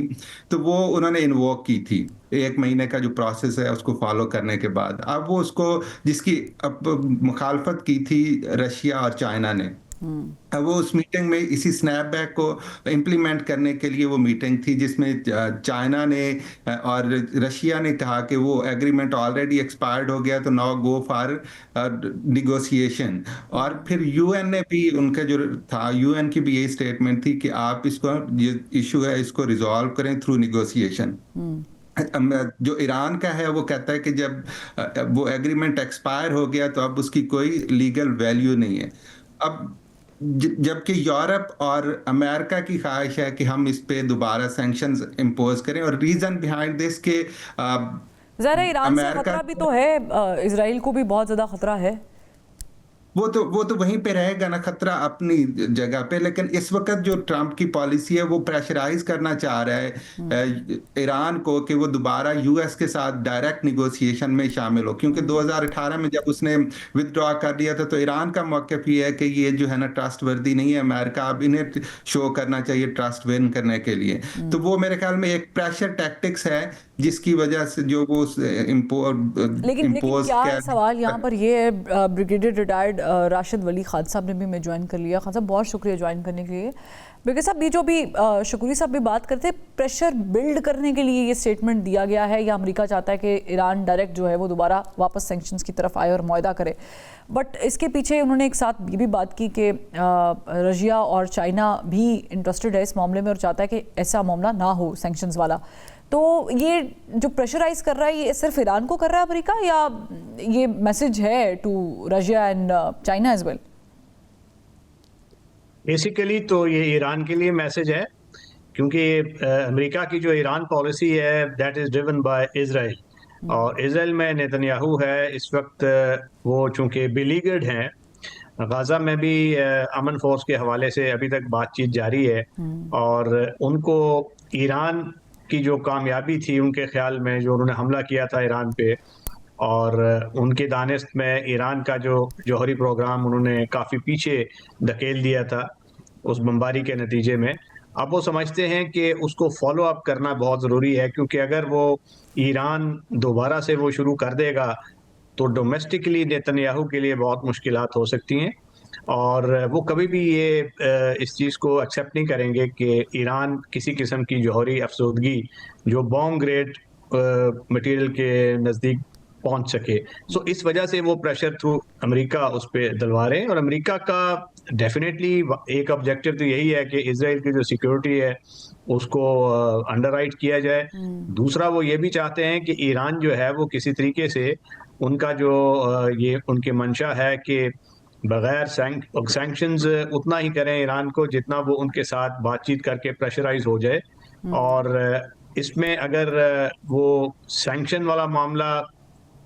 तो वो उन्होंने इन्वोक की थी 1 महीने का जो प्रोसेस है उसको फॉलो करने के बाद। अब वो उसको जिसकी मुखालफत की थी रशिया और चाइना ने, वो उस मीटिंग में इसी स्नैपबैक को इम्प्लीमेंट करने के लिए वो मीटिंग थी जिसमें चाइना ने और रशिया ने कहा कि वो एग्रीमेंट ऑलरेडी एक्सपायर्ड हो गया, तो नाउ गो फॉर निगोशिएशन। और फिर यूएन ने भी, उनका जो था यूएन की भी यही स्टेटमेंट थी कि आप इसको, ये इशू है इसको रिजॉल्व करें थ्रू निगोशिएशन। जो ईरान का है वो कहता है कि जब वो एग्रीमेंट एक्सपायर हो गया तो अब उसकी कोई लीगल वैल्यू नहीं है। अब जबकि यूरोप और अमेरिका की ख्वाहिश है कि हम इस पे दोबारा सैंक्शंस इम्पोज करें, और रीजन बिहाइंड दिस के ज़रा ईरान से खतरा भी तो है, इजराइल को भी बहुत ज़्यादा खतरा है। वो तो वहीं पे रहेगा ना खतरा अपनी जगह पे, लेकिन इस वक्त जो ट्रंप की पॉलिसी है वो प्रेशराइज करना चाह रहा है ईरान को कि वो दोबारा यूएस के साथ डायरेक्ट निगोशिएशन में शामिल हो, क्योंकि 2018 में जब उसने विदड्रॉ कर दिया था तो ईरान का मौक़िफ़ ये है कि ये जो है ना ट्रस्ट वर्दी नहीं है अमेरिका, अब इन्हें शो करना चाहिए ट्रस्ट विन करने के लिए। तो वो मेरे ख्याल में एक प्रेशर टैक्टिक्स है जिसकी वजह से जो वो लेकिन क्या सवाल यहाँ पर ये है, ब्रिगेडियर रिटायर्ड राशिद वली खान साहब ने भी मैं ज्वाइन कर लिया। खान साहब बहुत शुक्रिया ज्वाइन करने के लिए। ब्रिगेडियर साहब, ये जो भी शकूरी साहब भी बात करते हैं, प्रेशर बिल्ड करने के लिए ये स्टेटमेंट दिया गया है या अमेरिका चाहता है कि ईरान डायरेक्ट जो है वो दोबारा वापस सैंक्शंस की तरफ आए और मुआहदा करे, बट इसके पीछे उन्होंने एक साथ ये भी बात की कि रशिया और चाइना भी इंटरेस्टेड है इस मामले में और चाहता है कि ऐसा मामला ना हो सैंक्शंस वाला। तो ये जो प्रेशराइज कर रहा है ये सिर्फ ईरान को कर रहा है अमेरिका, या ये मैसेज है to Russia and China as well? Basically तो ये ईरान के लिए मैसेज है, क्योंकि अमेरिका की जो ईरान पॉलिसी है that is driven by Israel, और इजराइल में नेतन्याहू है इस वक्त, वो चूँकि बिलीगर्ड हैं। गाज़ा में भी अमन फोर्स के हवाले से अभी तक बातचीत जारी है, और उनको ईरान की जो कामयाबी थी उनके ख्याल में, जो उन्होंने हमला किया था ईरान पे, और उनके दानिस्त में ईरान का जो जौहरी प्रोग्राम उन्होंने काफ़ी पीछे धकेल दिया था उस बमबारी के नतीजे में। अब वो समझते हैं कि उसको फॉलो अप करना बहुत ज़रूरी है, क्योंकि अगर वो ईरान दोबारा से वो शुरू कर देगा तो डोमेस्टिकली नेतन्याहू के लिए बहुत मुश्किलात हो सकती हैं, और वो कभी भी ये इस चीज़ को एक्सेप्ट नहीं करेंगे कि ईरान किसी किस्म की जौहरी अफसोदगी जो बॉम्ब ग्रेड मटेरियल के नज़दीक पहुंच सके। सो इस वजह से वो प्रेशर थ्रू अमेरिका उस पर डलवा रहे हैं, और अमेरिका का डेफिनेटली एक ऑब्जेक्टिव तो यही है कि इसराइल की जो सिक्योरिटी है उसको अंडरराइट किया जाए। दूसरा, वो ये भी चाहते हैं कि ईरान जो है वो किसी तरीके से उनका जो ये उनकी मंशा है कि बगैर सैंक्शंस उतना ही करें ईरान को जितना वो उनके साथ बातचीत करके प्रेशराइज हो जाए, और इसमें अगर वो सैंक्शन वाला मामला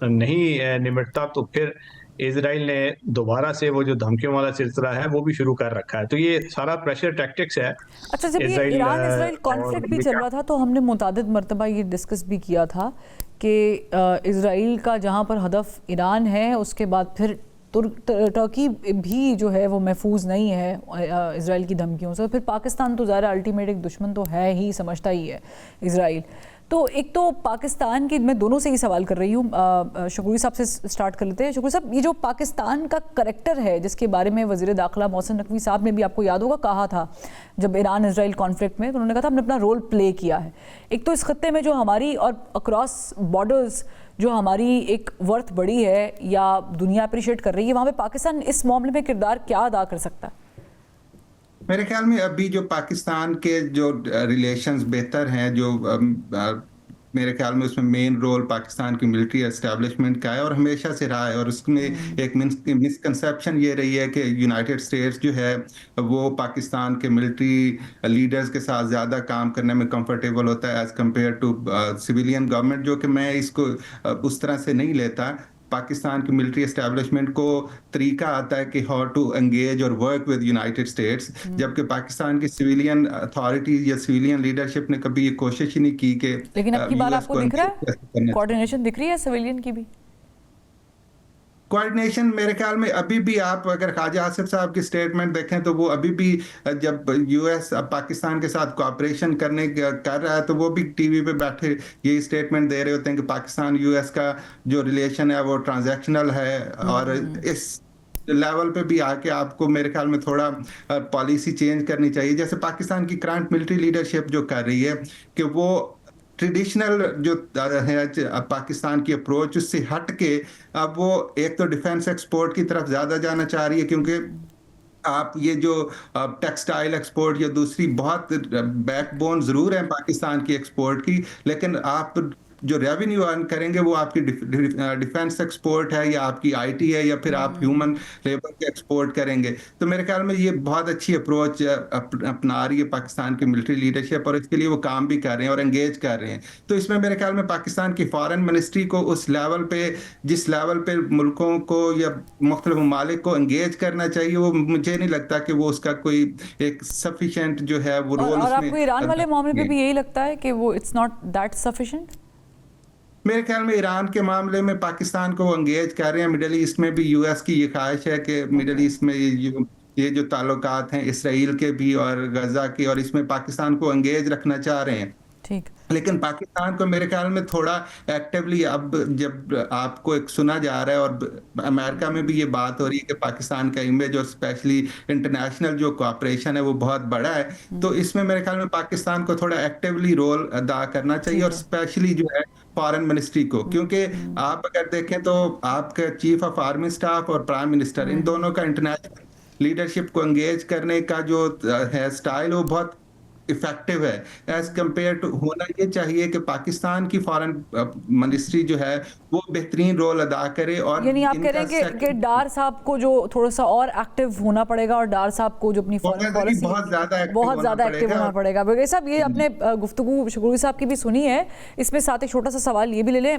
नहीं निपटता तो फिर इजराइल ने दोबारा से वो जो धमकियों वाला सिलसिला है वो भी शुरू कर रखा है। तो ये सारा प्रेशर टैक्टिक्स है। अच्छा, जब ये ईरान इसराइल कॉन्फ्लिक्ट भी चल रहा था तो हमने मुतादिद मरतबा ये डिस्कस भी किया था कि इसराइल का जहाँ पर हदफ ईरान है उसके बाद फिर टर्की भी जो है वो महफूज नहीं है इसराइल की धमकियों से। फिर पाकिस्तान तो ज़ाहिर अल्टीमेट एक दुश्मन तो है ही, समझता ही है इसराइल। तो एक तो पाकिस्तान की, मैं दोनों से ही सवाल कर रही हूँ, शुक्री साहब से स्टार्ट कर लेते हैं। शुक्री साहब, ये जो पाकिस्तान का करैक्टर है जिसके बारे में वज़ीर दाखिला मोहसिन नकवी साहब ने भी, आपको याद होगा, कहा था जब ईरान इसराइल कॉन्फ्लिक्ट में, तो उन्होंने कहा था हमने अपना रोल प्ले किया है। एक तो इस खत्ते में जो हमारी और अक्रॉस बॉर्डर्स जो हमारी एक वर्थ बड़ी है या दुनिया अप्रिशिएट कर रही है, वहाँ पे पाकिस्तान इस मामले में किरदार क्या अदा कर सकता है? मेरे ख्याल में अभी जो पाकिस्तान के जो रिलेशंस बेहतर हैं, जो मेरे ख्याल में उसमें मेन रोल पाकिस्तान की मिलिट्री एस्टेब्लिशमेंट का है और हमेशा से रहा है। और उसमें एक मिसकंसेप्शन ये रही है कि यूनाइटेड स्टेट्स जो है वो पाकिस्तान के मिलिट्री लीडर्स के साथ ज़्यादा काम करने में कंफर्टेबल होता है as compare to civilian government, जो कि मैं इसको उस तरह से नहीं लेता। पाकिस्तान की मिलिट्री एस्टेब्लिशमेंट को तरीका आता है कि हाउ टू एंगेज और वर्क विद यूनाइटेड स्टेट्स, जबकि पाकिस्तान की सिविलियन अथॉरिटीज या सिविलियन लीडरशिप ने कभी ये कोशिश ही नहीं की कि लेकिन अब की बार आपको दिख रहा है कोऑर्डिनेशन दिख रही है सिविलियन की भी? कोऑर्डिनेशन मेरे ख्याल में अभी भी, आप अगर ख्वाजा आसिफ साहब की स्टेटमेंट देखें तो वो अभी भी जब यूएस पाकिस्तान के साथ कोऑपरेशन कर रहा है तो वो भी टीवी पे बैठे यही स्टेटमेंट दे रहे होते हैं कि पाकिस्तान यूएस का जो रिलेशन है वो ट्रांजैक्शनल है। और इस लेवल पे भी आके आपको मेरे ख्याल में थोड़ा पॉलिसी चेंज करनी चाहिए, जैसे पाकिस्तान की करंट मिलिट्री लीडरशिप जो कर रही है कि वो ट्रेडिशनल जो है पाकिस्तान की अप्रोच उससे हट के अब वो एक तो डिफेंस एक्सपोर्ट की तरफ ज़्यादा जाना चाह रही है, क्योंकि आप ये जो टेक्सटाइल एक्सपोर्ट या दूसरी बहुत बैकबोन ज़रूर है पाकिस्तान की एक्सपोर्ट की, लेकिन आप जो रेवेन्यू अर्न करेंगे वो आपकी डिफेंस एक्सपोर्ट है या आपकी आईटी है या फिर आप ह्यूमन लेबर के एक्सपोर्ट करेंगे। तो मेरे ख्याल में ये बहुत अच्छी अप्रोच अपना रही है पाकिस्तान की मिलिट्री लीडरशिप और इसके लिए वो काम भी कर रहे हैं और एंगेज कर रहे हैं। तो इसमें मेरे ख्याल में पाकिस्तान की फॉरेन मिनिस्ट्री को उस लेवल पे, जिस लेवल पे मुल्कों को या मुख्तलिफ ममालिक को एंगेज करना चाहिए, वो मुझे नहीं लगता कि वो उसका कोई एक सफिशिएंट जो है वो रोल। और आपको ईरान वाले मामले पे भी यही लगता है कि वो इट्स नॉट दैट सफिशिएंट? मेरे ख्याल में ईरान के मामले में पाकिस्तान को एंगेज कर रहे हैं। मिडिल ईस्ट में भी यूएस की ये ख्वाहिश है कि मिडिल ईस्ट में ये जो ताल्लुकात हैं इसराइल के भी और गजा के, और इसमें पाकिस्तान को एंगेज रखना चाह रहे हैं। ठीक। लेकिन पाकिस्तान को मेरे ख्याल में थोड़ा एक्टिवली, अब जब आपको एक सुना जा रहा है और अमेरिका में भी ये बात हो रही है कि पाकिस्तान का इमेज और स्पेशली इंटरनेशनल जो कोऑपरेशन है वो बहुत बड़ा है, तो इसमें मेरे ख्याल में पाकिस्तान को थोड़ा एक्टिवली रोल अदा करना चाहिए और स्पेशली जो है फॉरेन मिनिस्ट्री को, क्योंकि आप अगर देखें तो आपका चीफ ऑफ आर्मी स्टाफ और प्राइम मिनिस्टर, इन दोनों का इंटरनेशनल लीडरशिप को एंगेज करने का जो है स्टाइल वो बहुत इफेक्टिव है एज कंपेयर टू। होना ये चाहिए कि पाकिस्तान की फॉरेन मिनिस्ट्री जो है वो बेहतरीन रोल अदा करे। और यानी आप कह रहे हैं कि डार साहब को जो थोड़ा सा और एक्टिव होना पड़ेगा और डार साहब को जो अपनी फॉरेन पॉलिसी बहुत ज़्यादा एक्टिव होना पड़ेगा। बगैर साहब, ये अपने गुफ्तगू शुक्री साहब की भी सुनी है, इसमें साथ एक छोटा सा सवाल ये भी ले लें।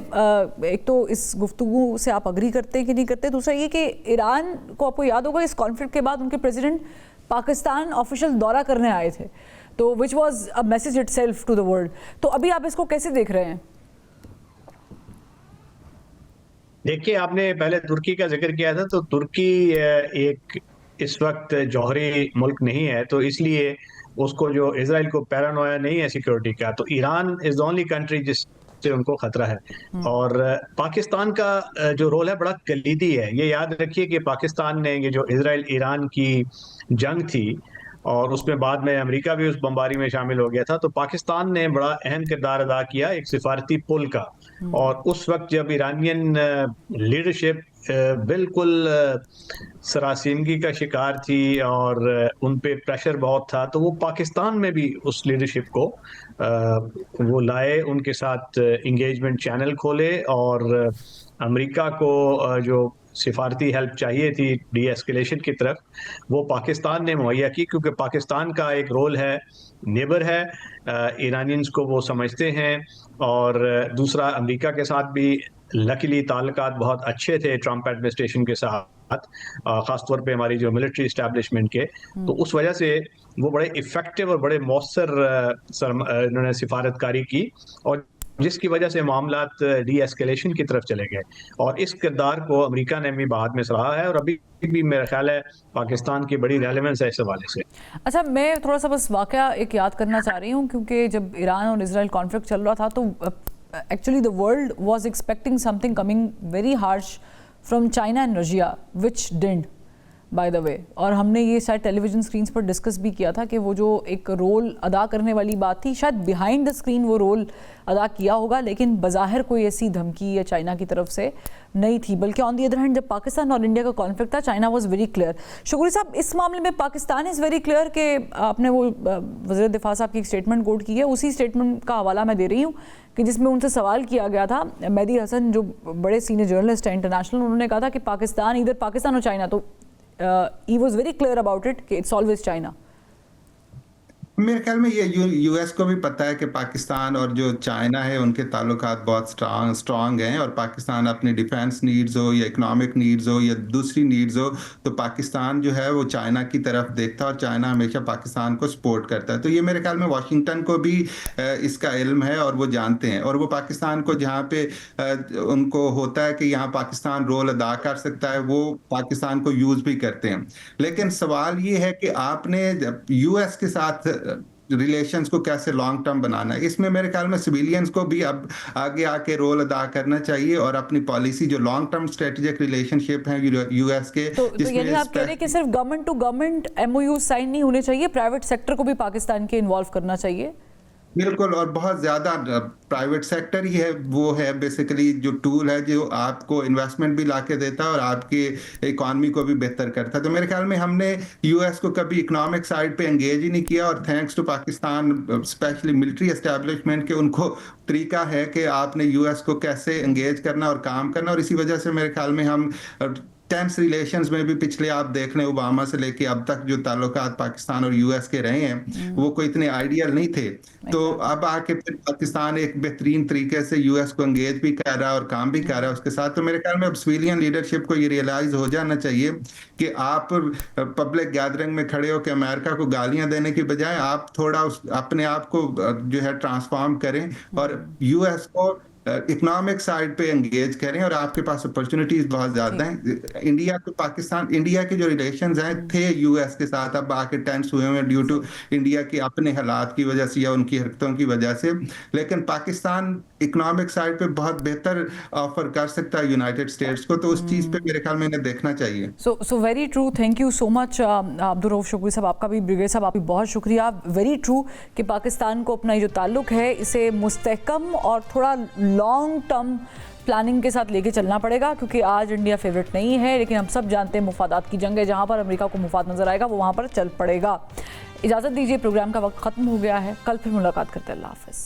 एक तो इस गुफ्तगू से आप अग्री करते हैं कि नहीं करते, दूसरा ये कि ईरान को, आपको याद होगा, इस कॉन्फ्लिक्ट के बाद उनके प्रेसिडेंट पाकिस्तान ऑफिशियल दौरा करने आए थे, तो which was a message itself to the world. तो अभी आप इसको कैसे देख रहे हैं? देखिए, आपने पहले तुर्की का जिक्र किया था, तो तुर्की एक इस वक्त जौहरी मुल्क नहीं है, तो इसलिए उसको जो इजराइल को पैरानोया नहीं है सिक्योरिटी का। तो Iran is the only country से उनको खतरा है। और पाकिस्तान का जो रोल है बड़ा कलीदी है। ये याद रखिए कि पाकिस्तान ने ये जो इजराइल ईरान की जंग थी और उसमें बाद में अमेरिका भी उस बमबारी में शामिल हो गया था, तो पाकिस्तान ने बड़ा अहम किरदार अदा किया एक सिफारती पुल का। और उस वक्त जब ईरानियन लीडरशिप बिल्कुल सरासीनगी का शिकार थी और उन पे प्रेशर बहुत था, तो वो पाकिस्तान में भी उस लीडरशिप को वो लाए, उनके साथ इंगेजमेंट चैनल खोले और अमेरिका को जो सिफारती हेल्प चाहिए थी डी एस्केलेशन की तरफ, वो पाकिस्तान ने मुहैया की, क्योंकि पाकिस्तान का एक रोल है, नेबर है, ईरानियंस को वो समझते हैं। और दूसरा, अमेरिका के साथ भी लकीली ताल्लुकात बहुत अच्छे थे ट्रंप एडमिनिस्ट्रेशन के साथ, ख़ासतौर पे हमारी जो मिलिट्री इस्टेब्लिशमेंट के। तो उस वजह से वो बड़े इफ़ेक्टिव और बड़े मौसर इन्होंने सिफारतकारी की, और जिसकी वजह से मामलात डी एस्केलेशन की तरफ चले गए। और इस किरदार को अमेरिका ने भी बाद में सराहा है, और अभी भी मेरा ख्याल है पाकिस्तान की बड़ी रेलेवेंस है इस हवाले से। अच्छा, मैं थोड़ा सा बस वाकया एक याद करना चाह रही हूँ, क्योंकि जब ईरान और इजराइल कॉन्फ्लिक्ट चल रहा था तो actually the world was expecting something coming very harsh from China and Russia, which didn't by the way. और हमने ये शायद टेलीविजन स्क्रीन्स पर डिस्कस भी किया था कि वो जो एक रोल अदा करने वाली बात थी, शायद बिहाइंड द स्क्रीन वो रोल अदा किया होगा, लेकिन बज़ाहिर कोई ऐसी धमकी या चाइना की तरफ से नहीं थी। बल्कि ऑन दी अदर हैंड जब पाकिस्तान और इंडिया का कॉन्फ्लिक्ट था, China was very clear. Shukri साहब, इस मामले में पाकिस्तान इज़ वेरी क्लियर कि आपने वो वज़ीर दिफा साहब की एक स्टेटमेंट कोट की है, उसी स्टेटमेंट का हवाला मैं दे रही हूँ कि जिसमें उनसे सवाल किया गया था, मेहदी हसन जो बड़े सीनियर जर्नलिस्ट हैं इंटरनेशनल, उन्होंने कहा था कि पाकिस्तान, इधर पाकिस्तान और चाइना, तो he was very clear about it कि it's always China। मेरे ख्याल में ये यूएस को भी पता है कि पाकिस्तान और जो चाइना है उनके ताल्लुकात बहुत स्ट्रांग हैं, और पाकिस्तान अपनी डिफेंस नीड्स हो या इकोनॉमिक नीड्स हो या दूसरी नीड्स हो, तो पाकिस्तान जो है वो चाइना की तरफ देखता है और चाइना हमेशा पाकिस्तान को सपोर्ट करता है। तो ये मेरे ख्याल में वाशिंगटन को भी इसका इल्म है और वो जानते हैं, और वो पाकिस्तान को जहाँ पे उनको होता है कि यहाँ पाकिस्तान रोल अदा कर सकता है, वो पाकिस्तान को यूज़ भी करते हैं। लेकिन सवाल ये है कि आपने यूएस के साथ रिलेशंस को कैसे लॉन्ग टर्म बनाना है, इसमें मेरे ख्याल में सिविलियंस को भी अब आगे आके रोल अदा करना चाहिए, और अपनी पॉलिसी जो लॉन्ग टर्म स्ट्रेटेजिक रिलेशनशिप है यूएस के, तो यानी आप कह रहे हैं कि सिर्फ government to government MOU sign नहीं होने चाहिए, प्राइवेट सेक्टर को भी पाकिस्तान के इन्वॉल्व करना चाहिए। बिल्कुल, और बहुत ज़्यादा प्राइवेट सेक्टर ही है, वो है बेसिकली जो टूल है जो आपको इन्वेस्टमेंट भी लाके देता है और आपकी इकॉनमी को भी बेहतर करता है। तो मेरे ख्याल में हमने यूएस को कभी इकोनॉमिक साइड पे एंगेज ही नहीं किया, और thanks to Pakistan specially military establishment के उनको तरीका है कि आपने यूएस को कैसे एंगेज करना और काम करना, और इसी वजह से मेरे ख्याल में हम टेंस रिलेशंस में भी पिछले आप देख लें ओबामा से लेके अब तक जो ताल्लुकात पाकिस्तान और यूएस के रहे हैं वो कोई इतने आइडियल नहीं थे। तो अब आके फिर पाकिस्तान एक बेहतरीन तरीके से यूएस को एंगेज भी कर रहा है और काम भी कर रहा है उसके साथ। तो मेरे ख्याल में अब सिविलियन लीडरशिप को ये रियलाइज हो जाना चाहिए कि आप पब्लिक गैदरिंग में खड़े होकर अमेरिका को गालियां देने की बजाय आप थोड़ा अपने आप को जो है ट्रांसफॉर्म करें और यूएस को इकोनॉमिक साइड पे एंगेज करें, और आपके पास अपॉर्चुनिटीज बहुत ज्यादा हैं। इंडिया तो पाकिस्तान, इंडिया के जो रिलेशंस हैं थे यूएस के साथ, अब आके टेंस हुए हैं ड्यू टू इंडिया के अपने हालात की वजह से या उनकी हरकतों की वजह से, लेकिन पाकिस्तान इकोनॉमिक साइड पे बहुत बेहतर ऑफर कर सकता है यूनाइटेड स्टेट्स को, तो उस चीज पे मेरे ख्याल में इन्हें देखना चाहिए। So very true, thank you so much Abdul Rauf Shukri sahab, आपका भी ब्रिगेड साहब, आपकी बहुत शुक्रिया। वेरी ट्रू कि पाकिस्तान को अपना ये जो ताल्लुक है इसे मुस्तहकम और थोड़ा लॉन्ग टर्म प्लानिंग के साथ लेके चलना पड़ेगा, क्योंकि आज इंडिया फेवरेट नहीं है, लेकिन हम सब जानते हैं मुफादात की जंग है, जहां पर अमेरिका को मुफाद नजर आएगा वो वहां पर चल पड़ेगा। इजाज़त दीजिए, प्रोग्राम का वक्त खत्म हो गया है, कल फिर मुलाकात करते हैं। अल्लाह हाफ़िज़।